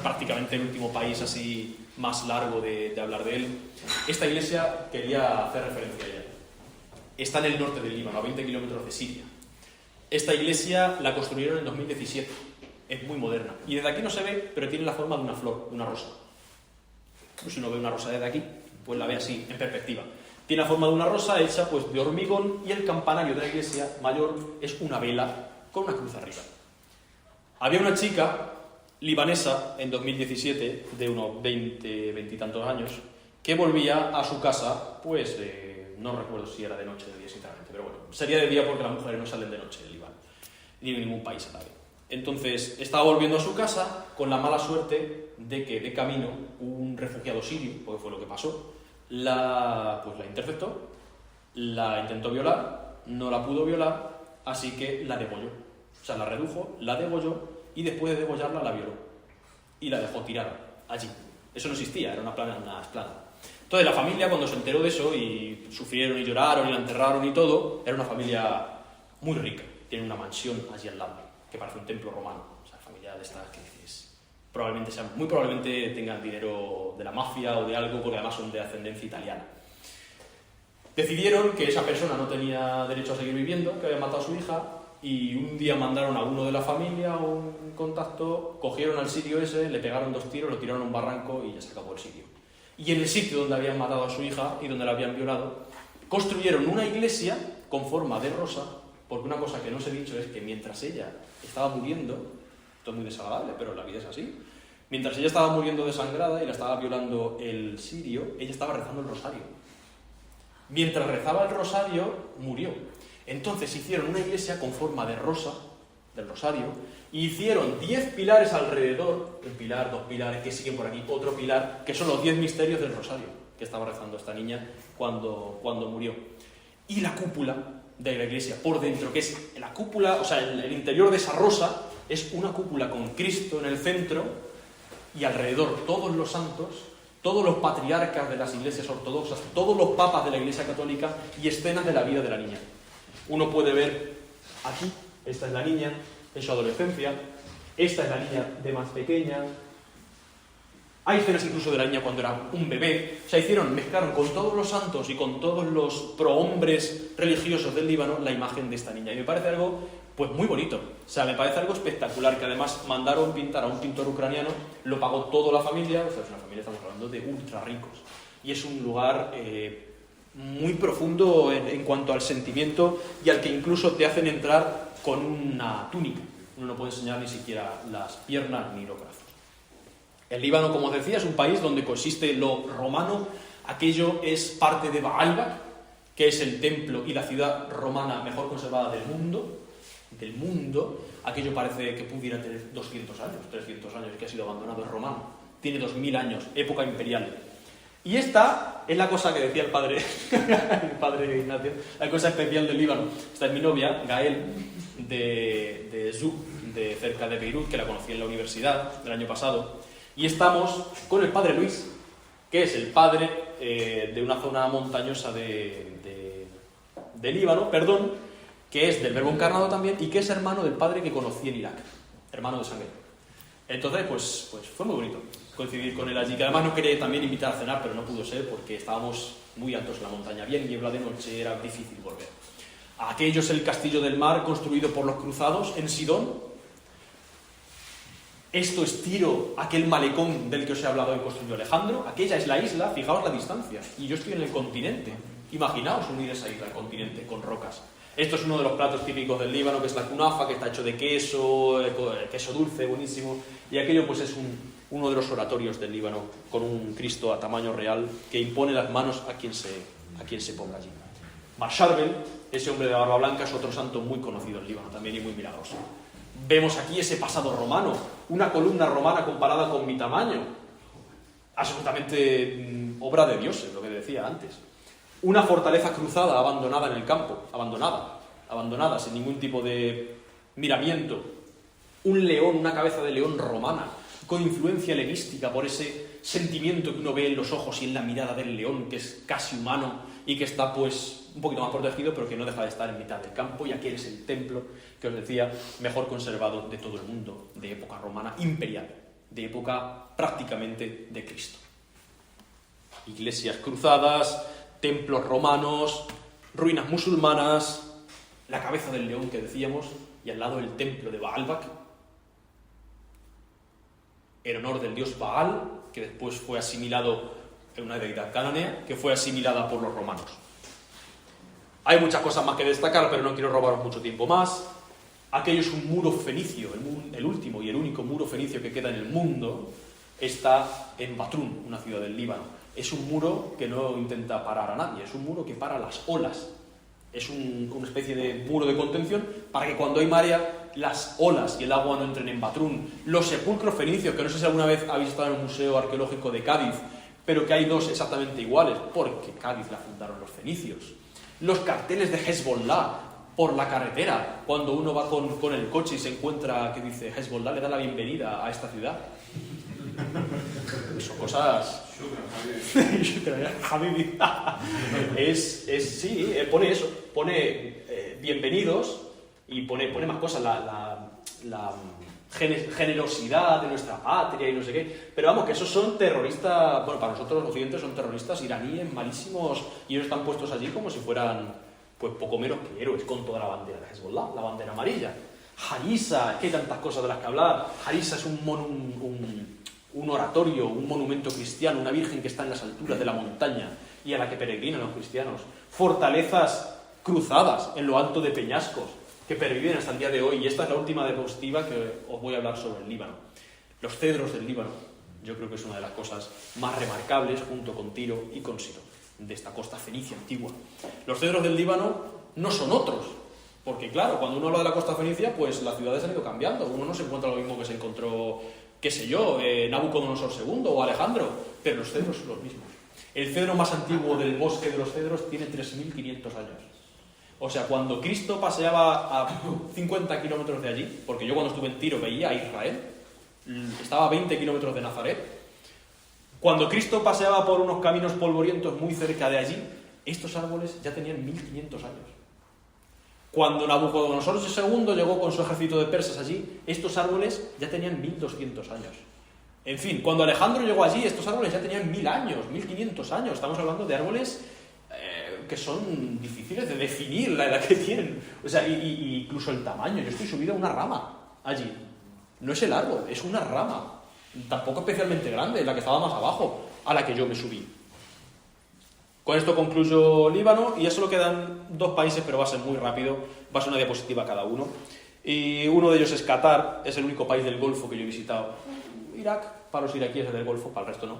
prácticamente el último país así más largo de hablar de él. Esta iglesia quería hacer referencia a ella. Está en el norte del Líbano, a 20 kilómetros de Siria. Esta iglesia la construyeron en 2017, es muy moderna. Y desde aquí no se ve, pero tiene la forma de una flor, de una rosa. Pues si uno ve una rosa desde aquí, pues la ve así, en perspectiva. Tiene la forma de una rosa hecha pues de hormigón y el campanario de la iglesia mayor es una vela con una cruz arriba. Había una chica libanesa en 2017, de unos 20 y tantos años, que volvía a su casa, pues no recuerdo si era de noche o de día, sinceramente, pero bueno, sería de día porque las mujeres no salen de noche en Líbano, ni en ningún país árabe. Entonces, estaba volviendo a su casa con la mala suerte de que de camino un refugiado sirio, porque fue lo que pasó, la interceptó, la intentó violar, no la pudo violar, así que la degolló. O sea, la redujo, la degolló y después de degollarla la violó. Y la dejó tirada allí. Eso no existía, era una esplanada. Entonces la familia, cuando se enteró de eso y sufrieron y lloraron y la enterraron y todo, era una familia muy rica. Tiene una mansión allí al lado, que parece un templo romano. O sea, familia de estas que dices, muy probablemente tengan dinero de la mafia o de algo, porque además son de ascendencia italiana. Decidieron que esa persona no tenía derecho a seguir viviendo, que había matado a su hija, y un día mandaron a uno de la familia un contacto, cogieron al sirio ese, le pegaron 2 tiros, lo tiraron a un barranco y ya se acabó el sirio. Y en el sitio donde habían matado a su hija y donde la habían violado, construyeron una iglesia con forma de rosa, porque una cosa que no os he dicho es que mientras ella estaba muriendo, esto es muy desagradable, pero la vida es así, mientras ella estaba muriendo desangrada y la estaba violando el sirio, ella estaba rezando el rosario. Mientras rezaba el rosario, murió. Entonces hicieron una iglesia con forma de rosa, del rosario, y hicieron 10 pilares alrededor, un pilar, 2 pilares, que siguen por aquí, otro pilar, que son los 10 misterios del rosario, que estaba rezando esta niña cuando murió. Y la cúpula de la iglesia, por dentro, que es la cúpula, o sea, el interior de esa rosa, es una cúpula con Cristo en el centro, y alrededor todos los santos, todos los patriarcas de las iglesias ortodoxas, todos los papas de la iglesia católica, y escenas de la vida de la niña. Uno puede ver aquí, esta es la niña en su adolescencia, esta es la niña de más pequeña, hay escenas incluso de la niña cuando era un bebé. O sea, mezclaron con todos los santos y con todos los prohombres religiosos del Líbano la imagen de esta niña. Y me parece algo pues muy bonito, o sea, me parece algo espectacular, que además mandaron pintar a un pintor ucraniano, lo pagó toda la familia, o sea, es una familia, estamos hablando de ultra ricos, y es un lugar muy profundo en cuanto al sentimiento y al que incluso te hacen entrar con una túnica. Uno no puede enseñar ni siquiera las piernas ni los brazos. El Líbano, como os decía, es un país donde coexiste lo romano. Aquello es parte de Baalbek, que es el templo y la ciudad romana mejor conservada del mundo. Aquello parece que pudiera tener 200 años, 300 años, que ha sido abandonado, es romano. Tiene 2000 años, época imperial. Y esta es la cosa que decía el padre Ignacio, la cosa especial del Líbano. Esta es mi novia, Gael, de Zouk, de cerca de Beirut, que la conocí en la universidad el año pasado. Y estamos con el padre Luis, que es el padre de una zona montañosa de Líbano, que es del Verbo encarnado también, y que es hermano del padre que conocí en Irak, hermano de sangre. Entonces, pues fue muy bonito coincidir con él allí, que además no quería también invitar a cenar, pero no pudo ser porque estábamos muy altos en la montaña, bien niebla de noche, era difícil volver. Aquello es el castillo del mar construido por los cruzados en Sidón. Esto es Tiro, aquel malecón del que os he hablado que construyó Alejandro. Aquella es la isla, fijaos la distancia, y yo estoy en el continente. Imaginaos unir esa isla al continente con rocas. Esto es uno de los platos típicos del Líbano, que es la kunafa, que está hecho de queso dulce, buenísimo. Y aquello pues es uno de los oratorios del Líbano, con un Cristo a tamaño real que impone las manos a quien se ponga allí. Marsharbel, ese hombre de barba blanca, es otro santo muy conocido en Líbano también y muy milagroso. Vemos aquí ese pasado romano, una columna romana comparada con mi tamaño. Absolutamente obra de dioses, lo que decía antes. Una fortaleza cruzada abandonada en el campo, abandonada, sin ningún tipo de miramiento. Un león, una cabeza de león romana, con influencia helenística por ese sentimiento que uno ve en los ojos y en la mirada del león, que es casi humano y que está pues un poquito más protegido, pero que no deja de estar en mitad del campo. Y aquí es el templo, que os decía, mejor conservado de todo el mundo, de época romana imperial, de época prácticamente de Cristo. Iglesias cruzadas, templos romanos, ruinas musulmanas, la cabeza del león que decíamos, y al lado el templo de Baalbek. en honor del dios Baal, que después fue asimilado en una deidad cananea, que fue asimilada por los romanos. Hay muchas cosas más que destacar, pero no quiero robaros mucho tiempo más. Aquello es un muro fenicio, el último y el único muro fenicio que queda en el mundo, está en Batrún, una ciudad del Líbano. Es un muro que no intenta parar a nadie, es un muro que para las olas. Es una especie de muro de contención para que cuando hay marea, las olas y el agua no entren en Batrún. Los sepulcros fenicios, que no sé si alguna vez habéis estado en el Museo Arqueológico de Cádiz, pero que hay dos exactamente iguales, porque Cádiz la fundaron los fenicios. Los carteles de Hezbollah por la carretera, cuando uno va con el coche y se encuentra que dice Hezbollah le da la bienvenida a esta ciudad. Son cosas... Sí, pone eso, pone bienvenidos y pone más cosas, la generosidad de nuestra patria y no sé qué, pero vamos, que esos son terroristas, bueno, para nosotros los occidentes son terroristas iraníes malísimos y ellos están puestos allí como si fueran pues poco menos que héroes, con toda la bandera de Hezbollah, la bandera amarilla. Harissa, que hay tantas cosas de las que hablar. Harissa es un oratorio, un monumento cristiano, una virgen que está en las alturas de la montaña y a la que peregrinan los cristianos. Fortalezas cruzadas en lo alto de peñascos que perviven hasta el día de hoy. Y esta es la última diapositiva que os voy a hablar sobre el Líbano. Los cedros del Líbano, yo creo que es una de las cosas más remarcables, junto con Tiro y con Sidón, de esta costa fenicia antigua. Los cedros del Líbano no son otros, porque claro, cuando uno habla de la costa fenicia, pues las ciudades han ido cambiando. Uno no se encuentra lo mismo que se encontró, qué sé yo, Nabucodonosor II o Alejandro, pero los cedros son los mismos. El cedro más antiguo del bosque de los cedros tiene 3.500 años. O sea, cuando Cristo paseaba a 50 kilómetros de allí, porque yo cuando estuve en Tiro veía a Israel, estaba a 20 kilómetros de Nazaret, cuando Cristo paseaba por unos caminos polvorientos muy cerca de allí, estos árboles ya tenían 1.500 años. Cuando Nabucodonosor II llegó con su ejército de persas allí, estos árboles ya tenían 1.200 años. En fin, cuando Alejandro llegó allí, estos árboles ya tenían 1.000 años, 1.500 años. Estamos hablando de árboles que son difíciles de definir la edad que tienen. O sea, y incluso el tamaño. Yo estoy subido a una rama allí. No es el árbol, es una rama. Tampoco especialmente grande, la que estaba más abajo, a la que yo me subí. Con esto concluyo Líbano y ya solo quedan dos países, pero va a ser muy rápido, va a ser una diapositiva cada uno. Y uno de ellos es Qatar, es el único país del Golfo que yo he visitado. Irak, para los iraquíes es del Golfo, para el resto no.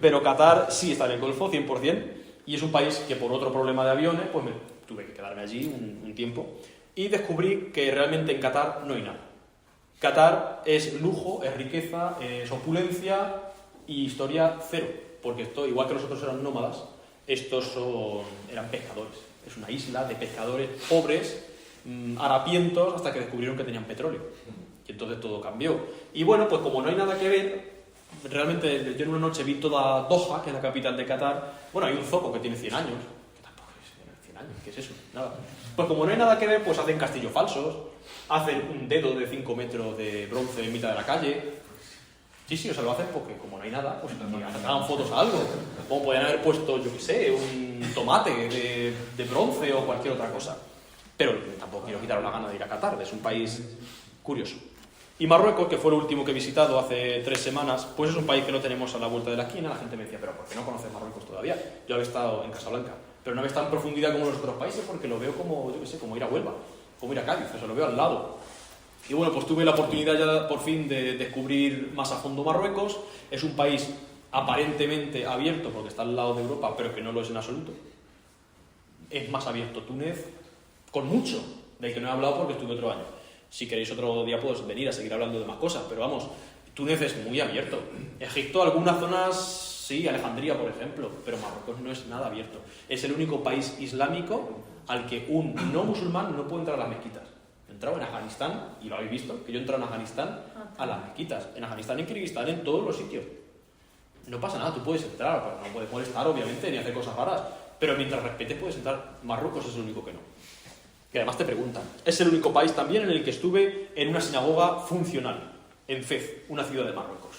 Pero Qatar sí está en el Golfo, 100%, y es un país que por otro problema de aviones, pues tuve que quedarme allí un tiempo, y descubrí que realmente en Qatar no hay nada. Qatar es lujo, es riqueza, es opulencia y historia cero, porque esto, igual que los otros eran nómadas, estos eran pescadores. Es una isla de pescadores pobres, harapientos, hasta que descubrieron que tenían petróleo. Y entonces todo cambió. Y bueno, pues como no hay nada que ver, realmente yo en una noche vi toda Doha, que es la capital de Qatar. Bueno, hay un zoco que tiene 100 años, que tampoco es 100 años, ¿qué es eso? Nada. Pues como no hay nada que ver, pues hacen castillos falsos, hacen un dedo de 5 metros de bronce en mitad de la calle. Sí, o sea, lo hacen porque como no hay nada, pues hagan fotos a algo. Como podrían haber puesto, yo qué sé, un tomate de bronce o cualquier otra cosa. Pero tampoco quiero quitar la gana de ir a Qatar, es un país curioso. Y Marruecos, que fue el último que he visitado hace 3 semanas, pues es un país que no tenemos a la vuelta de la esquina. La gente me decía, pero ¿por qué no conoces Marruecos todavía? Yo había estado en Casablanca, pero no había estado en profundidad como los otros países porque lo veo como, yo qué sé, como ir a Huelva, como ir a Cádiz, o sea, lo veo al lado. Y bueno, pues tuve la oportunidad ya por fin de descubrir más a fondo Marruecos. Es un país aparentemente abierto porque está al lado de Europa, pero que no lo es en absoluto. Es más abierto Túnez, con mucho, del que no he hablado porque estuve otro año. Si queréis otro día puedo venir a seguir hablando de más cosas, pero vamos, Túnez es muy abierto. Egipto, algunas zonas, sí, Alejandría, por ejemplo, pero Marruecos no es nada abierto. Es el único país islámico al que un no musulmán no puede entrar a las mezquitas. He entrado en Afganistán, y lo habéis visto, que yo he entrado en Afganistán a las mezquitas. En Afganistán y en Kirguistán, en todos los sitios. No pasa nada, tú puedes entrar, pero no puedes molestar, obviamente, ni hacer cosas raras. Pero mientras respetes puedes entrar. Marruecos es el único que no. Que además te preguntan. Es el único país también en el que estuve en una sinagoga funcional, en Fez, una ciudad de Marruecos.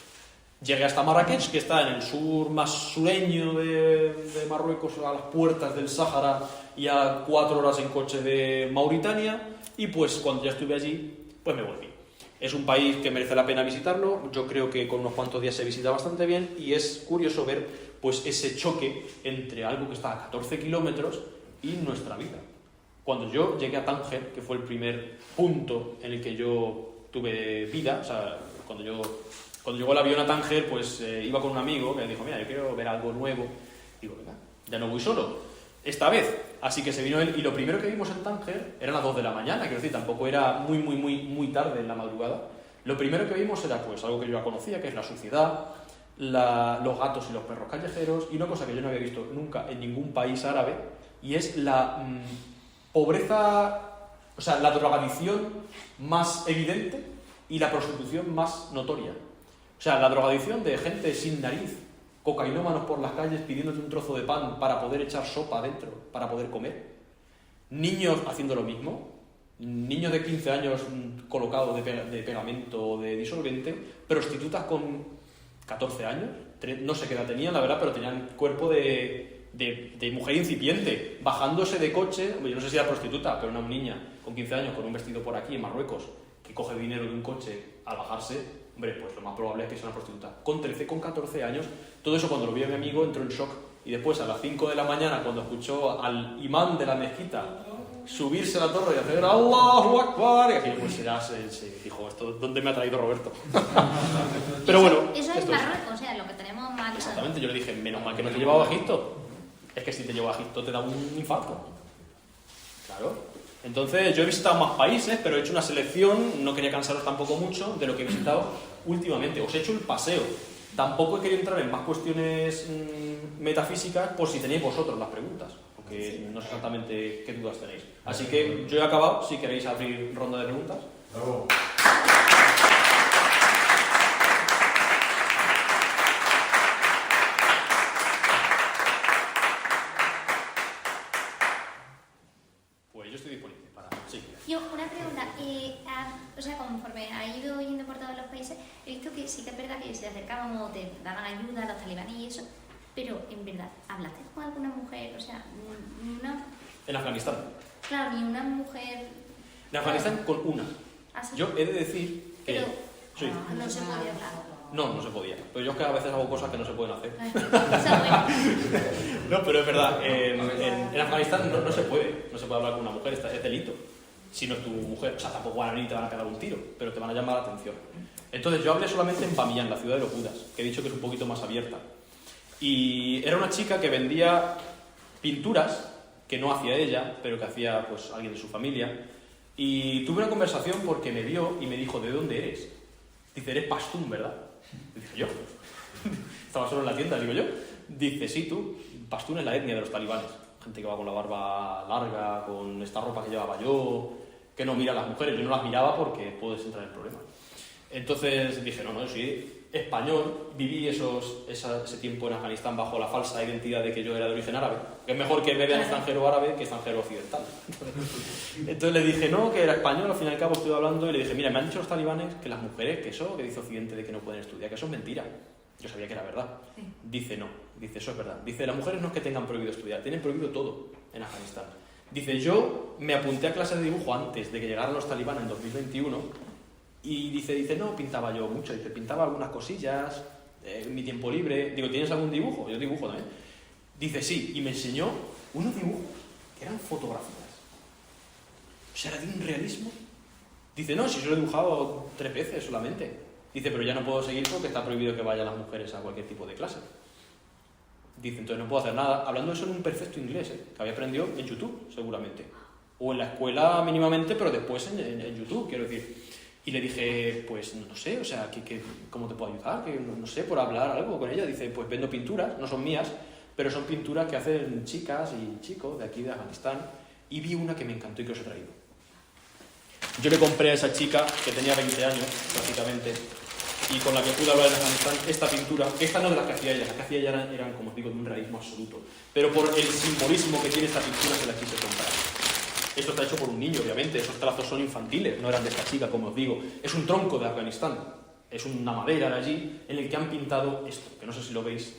Llegué hasta Marrakech, que está en el sur más sureño de Marruecos, a las puertas del Sáhara y a 4 horas en coche de Mauritania, y pues cuando ya estuve allí, pues me volví. Es un país que merece la pena visitarlo, yo creo que con unos cuantos días se visita bastante bien y es curioso ver pues ese choque entre algo que está a 14 kilómetros y nuestra vida. Cuando yo llegué a Tánger, que fue el primer punto en el que yo tuve vida, o sea, cuando llegó el avión a Tánger, pues iba con un amigo que me dijo, mira, yo quiero ver algo nuevo. Digo, venga, ya no voy solo, esta vez. Así que se vino él y lo primero que vimos en Tánger eran las 2 de la mañana, quiero decir, tampoco era muy tarde en la madrugada. Lo primero que vimos era pues algo que yo ya conocía, que es la suciedad, los gatos y los perros callejeros, y una cosa que yo no había visto nunca en ningún país árabe, y es la pobreza, o sea, la drogadicción más evidente y la prostitución más notoria. O sea, la drogadicción de gente sin nariz, cocainómanos por las calles pidiéndote un trozo de pan para poder echar sopa adentro, para poder comer. Niños haciendo lo mismo. Niños de 15 años colocados de pegamento o de disolvente. Prostitutas con 14 años. No sé qué edad tenían, la verdad, pero tenían cuerpo de mujer incipiente. Bajándose de coche. Yo no sé si era prostituta, pero una niña con 15 años con un vestido por aquí en Marruecos que coge dinero de un coche al bajarse. Hombre, pues lo más probable es que sea una prostituta. Con 13, con 14 años, todo eso cuando lo vio mi amigo entró en shock. Y después a las 5 de la mañana, cuando escuchó al imán de la mezquita subirse a la torre y hacer Allahu Akbar, y aquí pues se dijo, ¿esto dónde me ha traído Roberto? Pero bueno, eso es Marruecos, o sea, lo que tenemos más. Exactamente, yo le dije, menos mal que no te he llevado a Egipto. Es que si te llevo a Egipto te da un infarto. Claro. Entonces, yo he visitado más países, pero he hecho una selección, no quería cansaros tampoco mucho de lo que he visitado últimamente. Os he hecho el paseo. Tampoco he querido entrar en más cuestiones metafísicas por si tenéis vosotros las preguntas, porque no sé exactamente qué dudas tenéis. Así que yo he acabado, si queréis abrir ronda de preguntas. Bravo. Yo, una pregunta, o sea, conforme ha ido yendo por todos los países, he visto que sí que es verdad que se acercaban o te daban ayuda a los talibanes y eso, pero en verdad, ¿hablaste con alguna mujer? O sea, una... En Afganistán. Claro, ni una mujer... En Afganistán con una. ¿Ah, sí? Yo he de decir que... Pero sí. no se podía hablar. No se podía. Pero yo es que a veces hago cosas que no se pueden hacer. Bueno. No, pero es verdad. En Afganistán no se puede. No se puede hablar con una mujer. Es delito. Si no es tu mujer. O sea, tampoco van a venir y te van a pegar un tiro, pero te van a llamar la atención. Entonces yo hablé solamente en Bamiyan, la ciudad de los Budas, que he dicho que es un poquito más abierta. Y era una chica que vendía pinturas, que no hacía ella, pero que hacía pues alguien de su familia. Y tuve una conversación porque me vio y me dijo, ¿de dónde eres? Dice, eres pastún, ¿verdad? Dice, yo. Estaba solo en la tienda, digo yo. Dice, sí, tú. Pastún es la etnia de los talibanes. Gente que va con la barba larga, con esta ropa que llevaba yo, que no mira a las mujeres. Yo no las miraba porque puedes entrar en problemas. Entonces dije, no, soy español. Viví ese tiempo en Afganistán bajo la falsa identidad de que yo era de origen árabe. Que es mejor que me vean extranjero árabe que extranjero occidental. Entonces le dije, no, que era español. Al fin y al cabo estuve hablando y le dije, mira, me han dicho los talibanes que las mujeres, que eso que dice Occidente de que no pueden estudiar, que eso es mentira. Yo sabía que era verdad. Sí. Dice, no. Dice, eso es verdad. Dice, las mujeres no es que tengan prohibido estudiar, tienen prohibido todo en Afganistán. Dice, yo me apunté a clases de dibujo antes de que llegaran los talibanes en 2021 y dice, no, pintaba yo mucho. Dice, pintaba algunas cosillas en mi tiempo libre. Digo, ¿tienes algún dibujo? Yo dibujo también. Dice, sí, y me enseñó unos dibujos que eran fotografías. O sea, era de un realismo. Dice, no, si yo lo he dibujado 3 veces solamente. Dice, pero ya no puedo seguir porque está prohibido que vayan las mujeres a cualquier tipo de clase. Dice, entonces no puedo hacer nada. Hablando de eso en un perfecto inglés, que había aprendido en YouTube, seguramente. O en la escuela mínimamente, pero después en YouTube, quiero decir. Y le dije, pues no sé, o sea, ¿cómo te puedo ayudar? Que no sé, por hablar algo con ella. Dice, pues vendo pinturas, no son mías, pero son pinturas que hacen chicas y chicos de aquí de Afganistán. Y vi una que me encantó y que os he traído. Yo le compré a esa chica, que tenía 20 años, prácticamente, y con la que pude hablar en Afganistán, esta pintura, esta no de las que hacía ella, las que hacía ella eran, como os digo, de un realismo absoluto. Pero por el simbolismo que tiene esta pintura se la quise comprar. Esto está hecho por un niño, obviamente, esos trazos son infantiles, no eran de esta chica, como os digo. Es un tronco de Afganistán, es una madera de allí, en el que han pintado esto, que no sé si lo veis,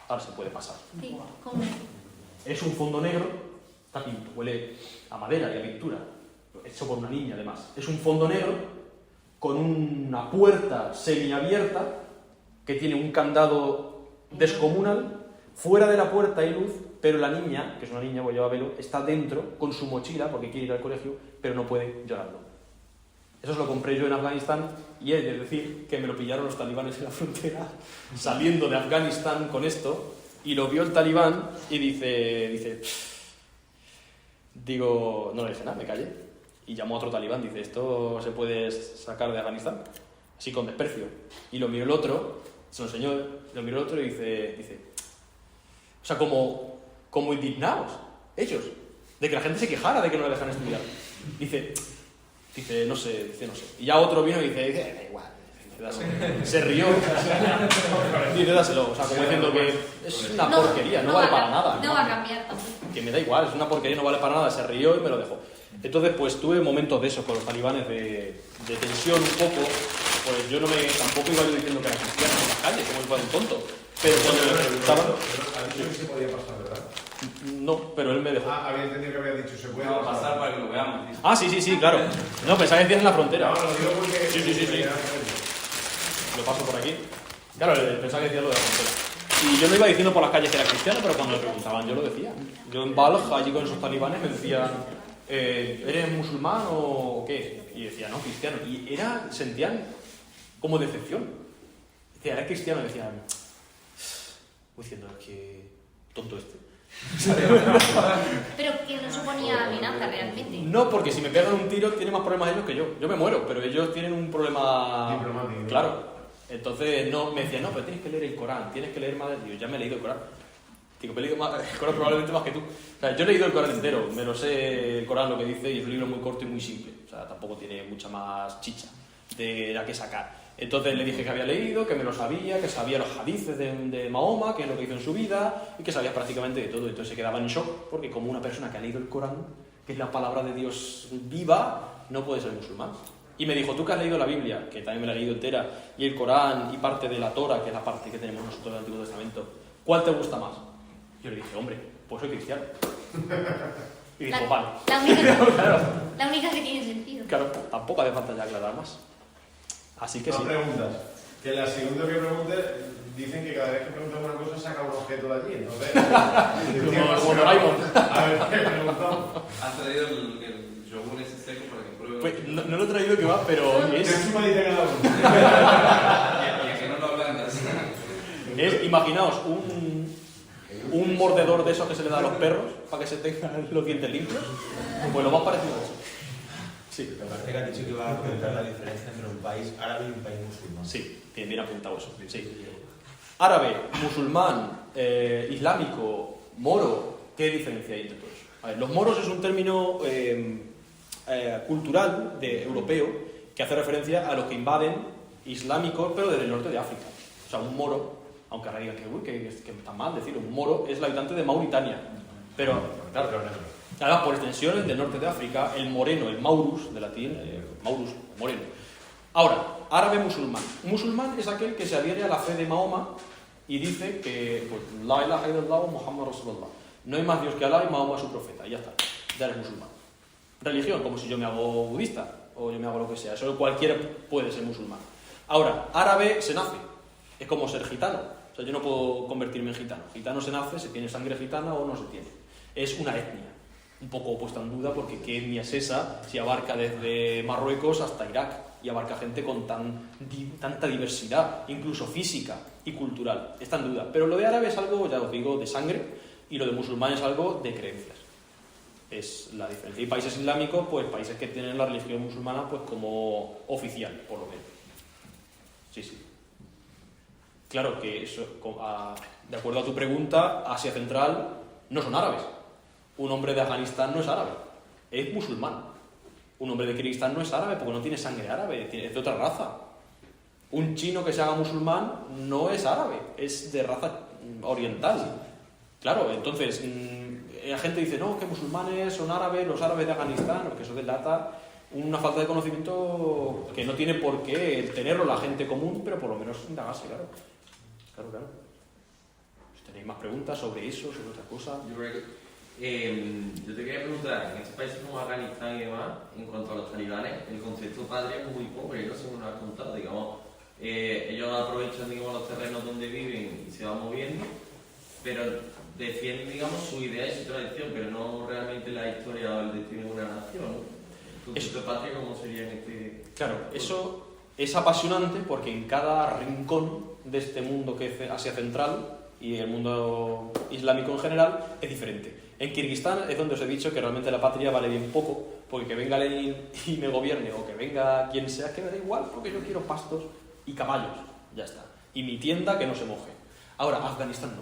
ahora se puede pasar. Sí, ¿cómo? Es un fondo negro, está pinto, huele a madera y a pintura, hecho por una niña además. Es un fondo negro con una puerta semiabierta que tiene un candado descomunal. Fuera de la puerta hay luz, pero la niña, que es una niña, pues lleva velo, está dentro con su mochila porque quiere ir al colegio, pero no puede llorando. Eso se lo compré yo en Afganistán y he de decir que me lo pillaron los talibanes en la frontera saliendo de Afganistán con esto, y lo vio el talibán y dice, digo, no le dije nada, me callé, y llamó a otro talibán, dice, ¿esto se puede sacar de Afganistán? Así con desprecio. Y lo miró el otro, se lo enseñó, lo miró el otro y dice, o sea, como indignados, ellos, de que la gente se quejara de que no le dejan estudiar. Dice, no sé. Y ya otro vino y dice, da igual. Se rió. Dice, dáselo. O sea, como diciendo que es una porquería, no vale para nada. No va a cambiar tampoco. Que me da igual, es una porquería, no vale para nada. Se rió y me lo dejó. Entonces, pues tuve momentos de esos con los talibanes de tensión un poco. Pues yo tampoco iba yo diciendo que era cristiano en la calle, como si fuera un tonto. Pero cuando me preguntaban... Ha dicho que se podía pasar, ¿verdad? No, pero él me dejó. Había entendido que había dicho se puede Vamos a pasar para que lo veamos. ¿Sí? Ah, sí, claro. No, pensaba que decías en la frontera. No, lo digo porque... Sí. Lo paso por aquí. Claro, pensaba que decías lo de la frontera. Y yo no iba diciendo por las calles que era cristiano, pero cuando me preguntaban yo lo decía. Yo en Balj, allí con esos talibanes, me decían, ¿eres musulmán o qué? Y decía, no, cristiano. Y sentían como decepción. Decía, ¿eres cristiano? Y decían, voy diciendo, es que tonto este. Pero que no suponía amenaza realmente. No, porque si me pegan un tiro tienen más problemas ellos que yo. Yo me muero, pero ellos tienen un problema... Diplomático. Claro. Entonces me decían, no, pero tienes que leer el Corán, tienes que leer más... Yo ya me he leído el Corán. Digo, me he leído el Corán probablemente más que tú. O sea, yo he leído el Corán entero, me lo sé el Corán lo que dice, y es un libro muy corto y muy simple. O sea, tampoco tiene mucha más chicha de la que sacar. Entonces le dije que había leído, que me lo sabía, que sabía los hadices de Mahoma, que es lo que hizo en su vida, y que sabía prácticamente de todo. Entonces se quedaba en shock, porque como una persona que ha leído el Corán, que es la palabra de Dios viva, no puede ser musulmán. Y me dijo, tú que has leído la Biblia, que también me la he leído entera, y el Corán, y parte de la Torah, que es la parte que tenemos nosotros del Antiguo Testamento, ¿cuál te gusta más? Yo le dije, hombre, pues soy cristiano. Y dijo, vale. La única que tiene sentido. Claro, tampoco hace falta ya aclarar más. Así que sí. Más preguntas. Que la segunda que pregunte, dicen que cada vez que preguntan una cosa saca un objeto de allí. Entonces, como Doraemon. A ver, ¿qué preguntamos? ¿Has traído el yogur ese seco para que pruebe? Pues no lo he traído que va, pero ¿Qué es... chupadita cada uno? Y a que no lo ablandas. Imaginaos un mordedor de esos que se le da a los perros para que se tengan los dientes limpios. Pues lo más parecido a eso. Sí. Me parece que has dicho que iba a comentar la diferencia entre un país árabe y un país musulmán. Sí, bien apuntado eso. Sí. Árabe, musulmán, islámico, moro, ¿qué diferencia hay entre todos? A ver, los moros es un término cultural europeo que hace referencia a los que invaden islámicos, pero desde el norte de África. O sea, un moro, aunque ahora digan que está mal decirlo, un moro es el habitante de Mauritania. Pero, claro, además, por extensión, del norte de África, el moreno, el maurus, de latín, maurus, moreno. Ahora, árabe musulmán. Musulmán es aquel que se adhiere a la fe de Mahoma y dice que, pues, la ilaha illallah Muhammad Rasulullah. No hay más Dios que Alá y Mahoma es su profeta. Y ya está, ya eres musulmán. Religión, como si yo me hago budista o yo me hago lo que sea. Eso cualquiera puede ser musulmán. Ahora, árabe se nace. Es como ser gitano. O sea, yo no puedo convertirme en gitano. Gitano se nace, se tiene sangre gitana o no se tiene. Es una etnia. Un poco puesta en duda porque qué etnia es esa si abarca desde Marruecos hasta Irak y abarca gente con tanta diversidad, incluso física y cultural. Está en duda. Pero lo de árabe es algo, ya os digo, de sangre y lo de musulmán es algo de creencias. Es la diferencia. Y países islámicos, pues países que tienen la religión musulmana pues como oficial, por lo menos. Sí. Claro que eso, de acuerdo a tu pregunta, Asia Central no son árabes. Un hombre de Afganistán no es árabe, es musulmán. Un hombre de Kirguistán no es árabe porque no tiene sangre árabe, es de otra raza. Un chino que se haga musulmán no es árabe, es de raza oriental. Claro, entonces, la gente dice, no, que musulmanes son árabes, los árabes de Afganistán, porque eso delata una falta de conocimiento que no tiene por qué tenerlo la gente común, pero por lo menos indagarse, claro. Claro. Si tenéis más preguntas sobre eso, sobre otra cosa... Yo te quería preguntar, en estos países como Afganistán y demás, en cuanto a los talibanes, el concepto patria es muy pobre, no sé cómo lo has contado, digamos, ellos aprovechan, digamos, los terrenos donde viven y se van moviendo, pero defienden, digamos, su idea y su tradición, pero no realmente la historia o el destino de una nación, ¿no? ¿Tu concepto de patria cómo sería en este...? Claro, eso es apasionante porque en cada rincón de este mundo que es Asia Central y el mundo islámico en general es diferente. En Kirguistán es donde os he dicho que realmente la patria vale bien poco, porque que venga Lenin y me gobierne o que venga quien sea, que me da igual, porque yo quiero pastos y caballos, ya está. Y mi tienda que no se moje. Ahora, Afganistán no.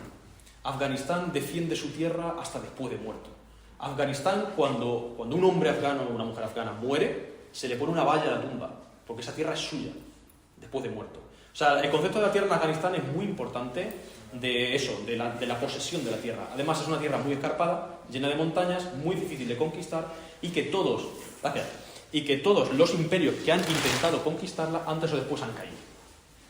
Afganistán defiende su tierra hasta después de muerto. Afganistán, cuando un hombre afgano o una mujer afgana muere, se le pone una valla a la tumba, porque esa tierra es suya, después de muerto. O sea, el concepto de la tierra en Afganistán es muy importante, de eso, de la posesión de la tierra. Además, es una tierra muy escarpada, llena de montañas, muy difícil de conquistar, y que todos los imperios que han intentado conquistarla, antes o después han caído.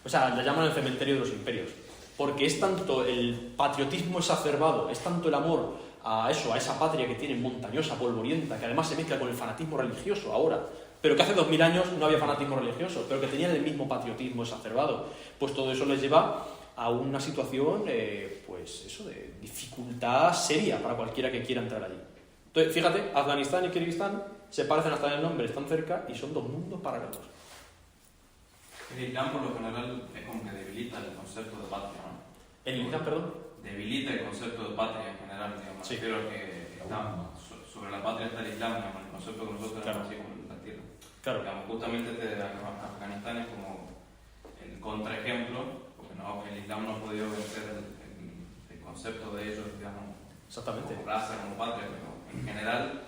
O sea, la llaman el cementerio de los imperios. Porque es tanto el patriotismo exacerbado, es tanto el amor a esa patria que tienen montañosa, polvorienta, que además se mezcla con el fanatismo religioso ahora, pero que hace 2000 años no había fanatismo religioso, pero que tenían el mismo patriotismo exacerbado. Pues todo eso les lleva a una situación, pues eso, de dificultad seria para cualquiera que quiera entrar allí. Entonces, fíjate, Afganistán y Kirguistán se parecen hasta en el nombre, están cerca y son dos mundos paralelos. El Islam, por lo general, es como que debilita el concepto de patria, ¿no? ¿El Islam, perdón? Debilita el concepto de patria en general, digamos. Sí. Pero que está sobre la patria está el Islam, digamos, el concepto que nosotros tenemos así como la tierra. Claro. Digamos, justamente Afganistán es como el contraejemplo, porque el Islam no ha podido vencer el concepto de ellos, digamos, Exactamente. como raza, como patria, pero en general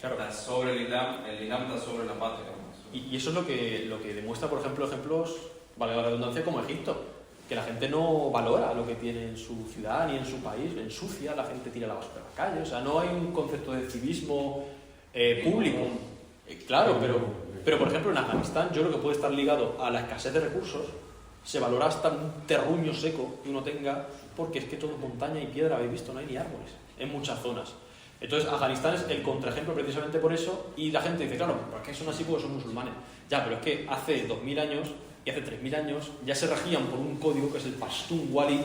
Claro. está sobre el Islam está sobre la patria. Digamos. Y eso es lo que demuestra, por ejemplo, ejemplos, vale la redundancia, como Egipto, que la gente no valora lo que tiene en su ciudad ni en su país, ensucia, la gente tira la basura a la calle, o sea, no hay un concepto de civismo público. Claro, pero por ejemplo en Afganistán yo creo que puede estar ligado a la escasez de recursos, se valora hasta un terruño seco que uno tenga, porque es que todo es montaña y piedra, habéis visto, no hay ni árboles en muchas zonas. Entonces Afganistán es el contraejemplo precisamente por eso, y la gente dice, claro, ¿por qué son así? Porque son musulmanes. Ya, pero es que hace 2000 años y hace 3000 años ya se regían por un código que es el Pashtun Wali,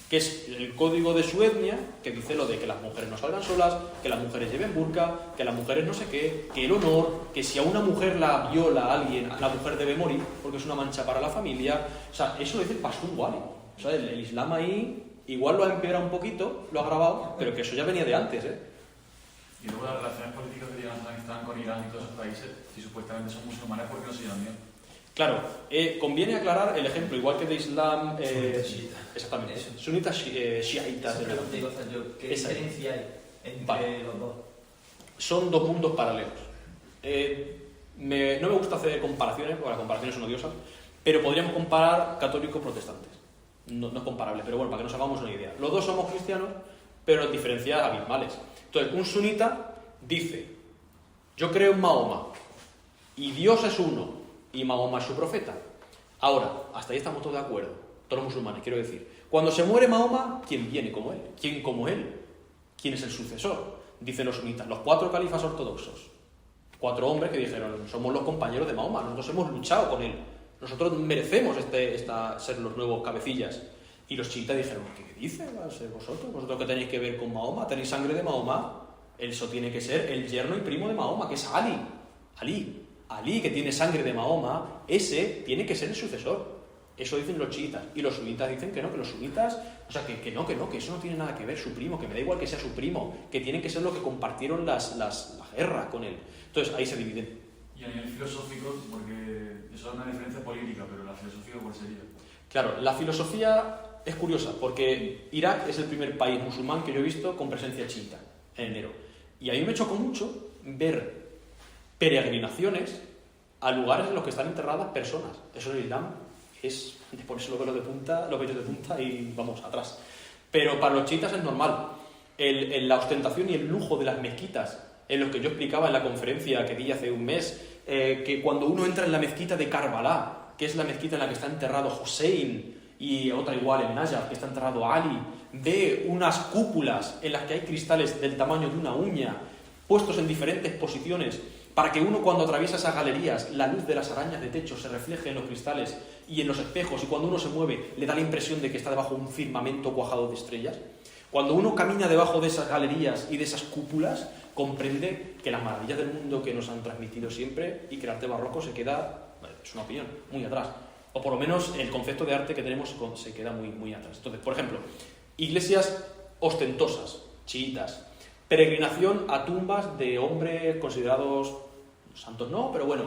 que es el código de su etnia, que dice lo de que las mujeres no salgan solas, que las mujeres lleven burka, que las mujeres no sé qué, que el honor, que si a una mujer la viola a alguien, la mujer debe morir porque es una mancha para la familia. O sea, eso lo dice el Pashtun Wali. O sea, el Islam ahí igual lo ha empeorado un poquito, lo ha agravado, pero que eso ya venía de antes, ¿eh? Y luego las relaciones políticas que tienen Afganistán con Irán y todos esos países, si supuestamente son musulmanes, ¿por qué no se llevan bien? Claro, conviene aclarar el ejemplo, igual que de Islam... exactamente, sunitas shiitas. ¿Qué diferencia hay entre los dos? Son dos mundos paralelos. No me gusta hacer comparaciones, porque las comparaciones son odiosas, pero podríamos comparar católicos protestantes. No es comparable, pero bueno, para que nos hagamos una idea. Los dos somos cristianos, pero en diferencias abismales. Entonces, un sunita dice, yo creo en Mahoma, y Dios es uno, y Mahoma es su profeta. Ahora, hasta ahí estamos todos de acuerdo, todos los musulmanes, quiero decir. Cuando se muere Mahoma, ¿quién viene como él? ¿Quién como él? ¿Quién es el sucesor? Dicen los sunitas, los 4 califas ortodoxos. 4 hombres que dijeron, somos los compañeros de Mahoma, nosotros hemos luchado con él. Nosotros merecemos ser los nuevos cabecillas. Y los chiitas dijeron, ¿qué dicen? ¿Va a ser vosotros? ¿Vosotros qué tenéis que ver con Mahoma? ¿Tenéis sangre de Mahoma? Eso tiene que ser el yerno y primo de Mahoma, que es Ali. Ali, que tiene sangre de Mahoma, ese tiene que ser el sucesor. Eso dicen los chiitas. Y los sunitas dicen que no, que los sunitas, o sea, que eso no tiene nada que ver, su primo, que me da igual que sea su primo, que tienen que ser los que compartieron la guerra con él. Entonces ahí se dividen. Y a nivel filosófico, porque eso es una diferencia política, pero la filosofía, ¿cuál sería? Claro, la filosofía es curiosa, porque Irak es el primer país musulmán que yo he visto con presencia chiita en enero. Y a mí me chocó mucho ver peregrinaciones a lugares en los que están enterradas personas. Eso en el Islam es ponerse los vellos de punta y vamos, atrás. Pero para los chiitas es normal. La ostentación y el lujo de las mezquitas, en los que yo explicaba en la conferencia que di hace un mes, que cuando uno entra en la mezquita de Karbala, que es la mezquita en la que está enterrado Hussein, y otra igual en Najaf, que está enterrado Ali, ve unas cúpulas en las que hay cristales del tamaño de una uña, puestos en diferentes posiciones, para que uno cuando atraviesa esas galerías, la luz de las arañas de techo se refleje en los cristales y en los espejos, y cuando uno se mueve le da la impresión de que está debajo de un firmamento cuajado de estrellas. Cuando uno camina debajo de esas galerías y de esas cúpulas, comprende que las maravillas del mundo que nos han transmitido siempre y que el arte barroco se queda, es una opinión, muy atrás. O por lo menos el concepto de arte que tenemos se queda muy, muy atrás. Entonces, por ejemplo, iglesias ostentosas, chiitas, peregrinación a tumbas de hombres considerados santos, no, pero bueno,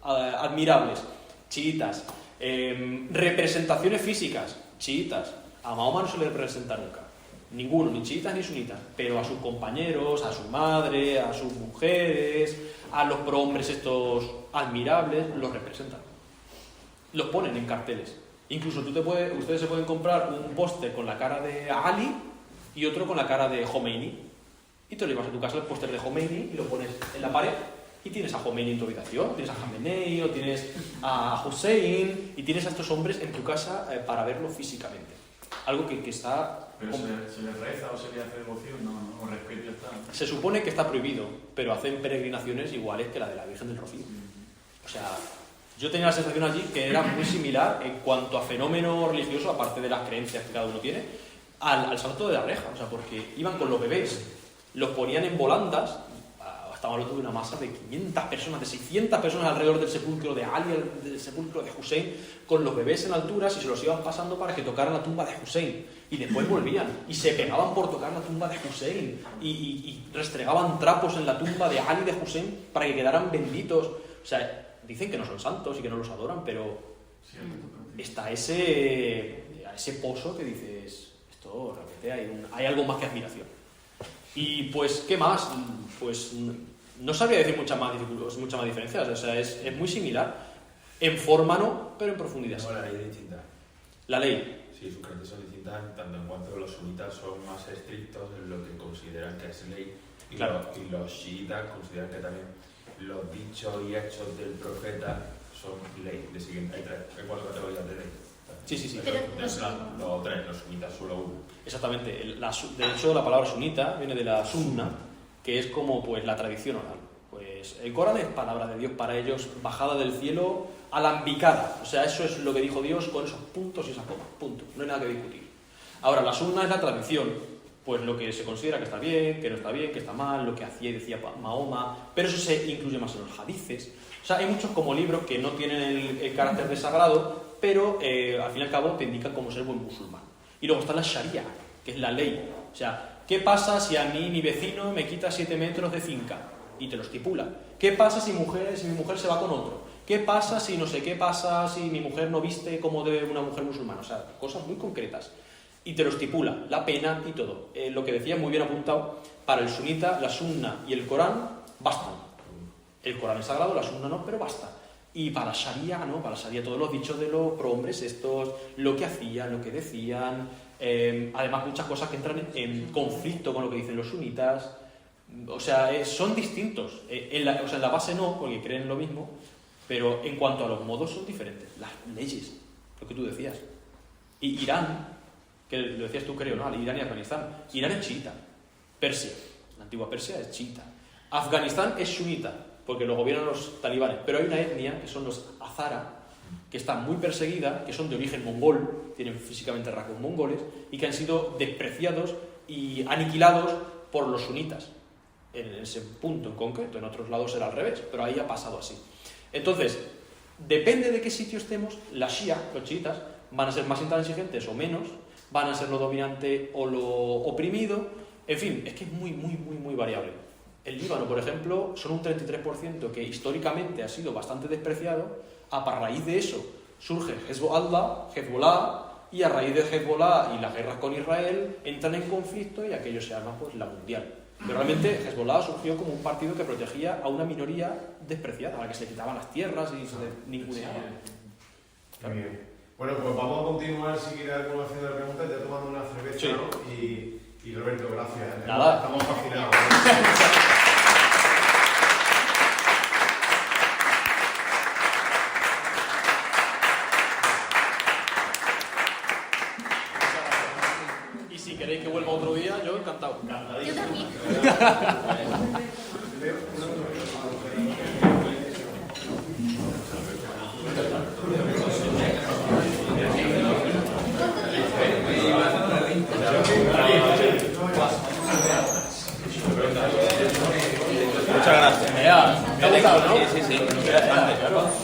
admirables, chiitas, representaciones físicas, chiitas. A Mahoma no se le representa nunca, ninguno, ni chiitas ni sunitas, pero a sus compañeros, a su madre, a sus mujeres, a los prohombres estos admirables, los representan. Los ponen en carteles. Incluso ustedes se pueden comprar un póster con la cara de Ali y otro con la cara de Khomeini. Y te lo llevas a tu casa el póster de Khomeini y lo pones en la pared y tienes a Khomeini en tu habitación, tienes a Khamenei o tienes a Hussein y tienes a estos hombres en tu casa para verlo físicamente. Algo que está... ¿Pero se le reza o se le hace devoción? No, o respeto y ya está. Se supone que está prohibido, pero hacen peregrinaciones iguales que la de la Virgen del Rocío. O sea, yo tenía la sensación allí que era muy similar en cuanto a fenómeno religioso, aparte de las creencias que cada uno tiene, al salto de la reja. O sea, porque iban con los bebés, los ponían en volandas. Estamos hablando de una masa de 500 personas, de 600 personas alrededor del sepulcro de Ali, del sepulcro de Hussein, con los bebés en alturas y se los iban pasando para que tocaran la tumba de Hussein. Y después volvían y se pegaban por tocar la tumba de Hussein y restregaban trapos en la tumba de Ali y de Hussein para que quedaran benditos. O sea, dicen que no son santos y que no los adoran, pero está ese pozo que dices, esto realmente hay algo más que admiración. Y pues, ¿qué más? Pues no sabría decir muchas más diferencias. O sea, es muy similar. En forma no, pero en profundidad sí. No, la ley es distinta. La ley. Sí, sus creencias son distintas, tanto en cuanto los sunitas son más estrictos en lo que consideran que es ley, y, claro. y los chiitas consideran que también los dichos y hechos del profeta son ley. Hay 4 categorías de ley. Sí. Pero los 3, los sunitas solo uno. Exactamente. De hecho, la palabra sunita viene de la sunna, que es como pues la tradición oral. Pues el Corán es palabra de Dios para ellos, bajada del cielo, alambicada. O sea, eso es lo que dijo Dios con esos puntos y esas comas. Punto. No hay nada que discutir. Ahora, la sunna es la tradición. Pues lo que se considera que está bien, que no está bien, que está mal, lo que hacía y decía Mahoma. Pero eso se incluye más en los hadices. O sea, hay muchos como libros que no tienen el carácter de sagrado, pero al fin y al cabo te indican cómo ser buen musulmán. Y luego está la sharia, que es la ley. O sea, ¿qué pasa si a mí mi vecino me quita 7 metros de finca? Y te lo estipula. ¿Qué pasa si mi mujer se va con otro? ¿Qué pasa si no sé qué pasa si mi mujer no viste como debe una mujer musulmana? O sea, cosas muy concretas. Y te lo estipula, la pena y todo. Lo que decía muy bien apuntado, para el sunita, la sunna y el Corán bastan. El Corán es sagrado, la sunna no, pero basta. Y para la sharia, ¿no? Para la sharia todos los dichos de los prohombres estos, lo que hacían, lo que decían, además muchas cosas que entran en conflicto con lo que dicen los sunitas. O sea, son distintos. En la base no, porque creen lo mismo, pero en cuanto a los modos son diferentes. Las leyes, lo que tú decías. Y Irán, que lo decías tú creo, ¿no? Irán y Afganistán. Irán es chiita. Persia, la antigua Persia es chiita. Afganistán es sunita, porque lo gobiernan los talibanes. Pero hay una etnia, que son los Hazara, que está muy perseguida, que son de origen mongol, tienen físicamente rasgos mongoles, y que han sido despreciados y aniquilados por los sunitas. En ese punto en concreto, en otros lados era al revés, pero ahí ha pasado así. Entonces, depende de qué sitio estemos, la Shia, los chiitas, van a ser más intransigentes o menos, van a ser lo dominante o lo oprimido, en fin, es que es muy variable. El Líbano, por ejemplo, son un 33% que históricamente ha sido bastante despreciado, a raíz de eso surge Hezbollah, y a raíz de Hezbollah y las guerras con Israel entran en conflicto y aquello se llama pues la mundial. Pero realmente Hezbollah surgió como un partido que protegía a una minoría despreciada, a la que se le quitaban las tierras y se ninguneaba. Muy bien. Bueno, pues vamos a continuar si quiere alguna haciendo de preguntas, ya tomando una cerveza, sí. ¿no? Y Roberto, gracias. Nada. Estamos fascinados. todavía, yo encantado. Yo también. Muchas gracias. ¿Te ha gustado, no? Sí. Claro.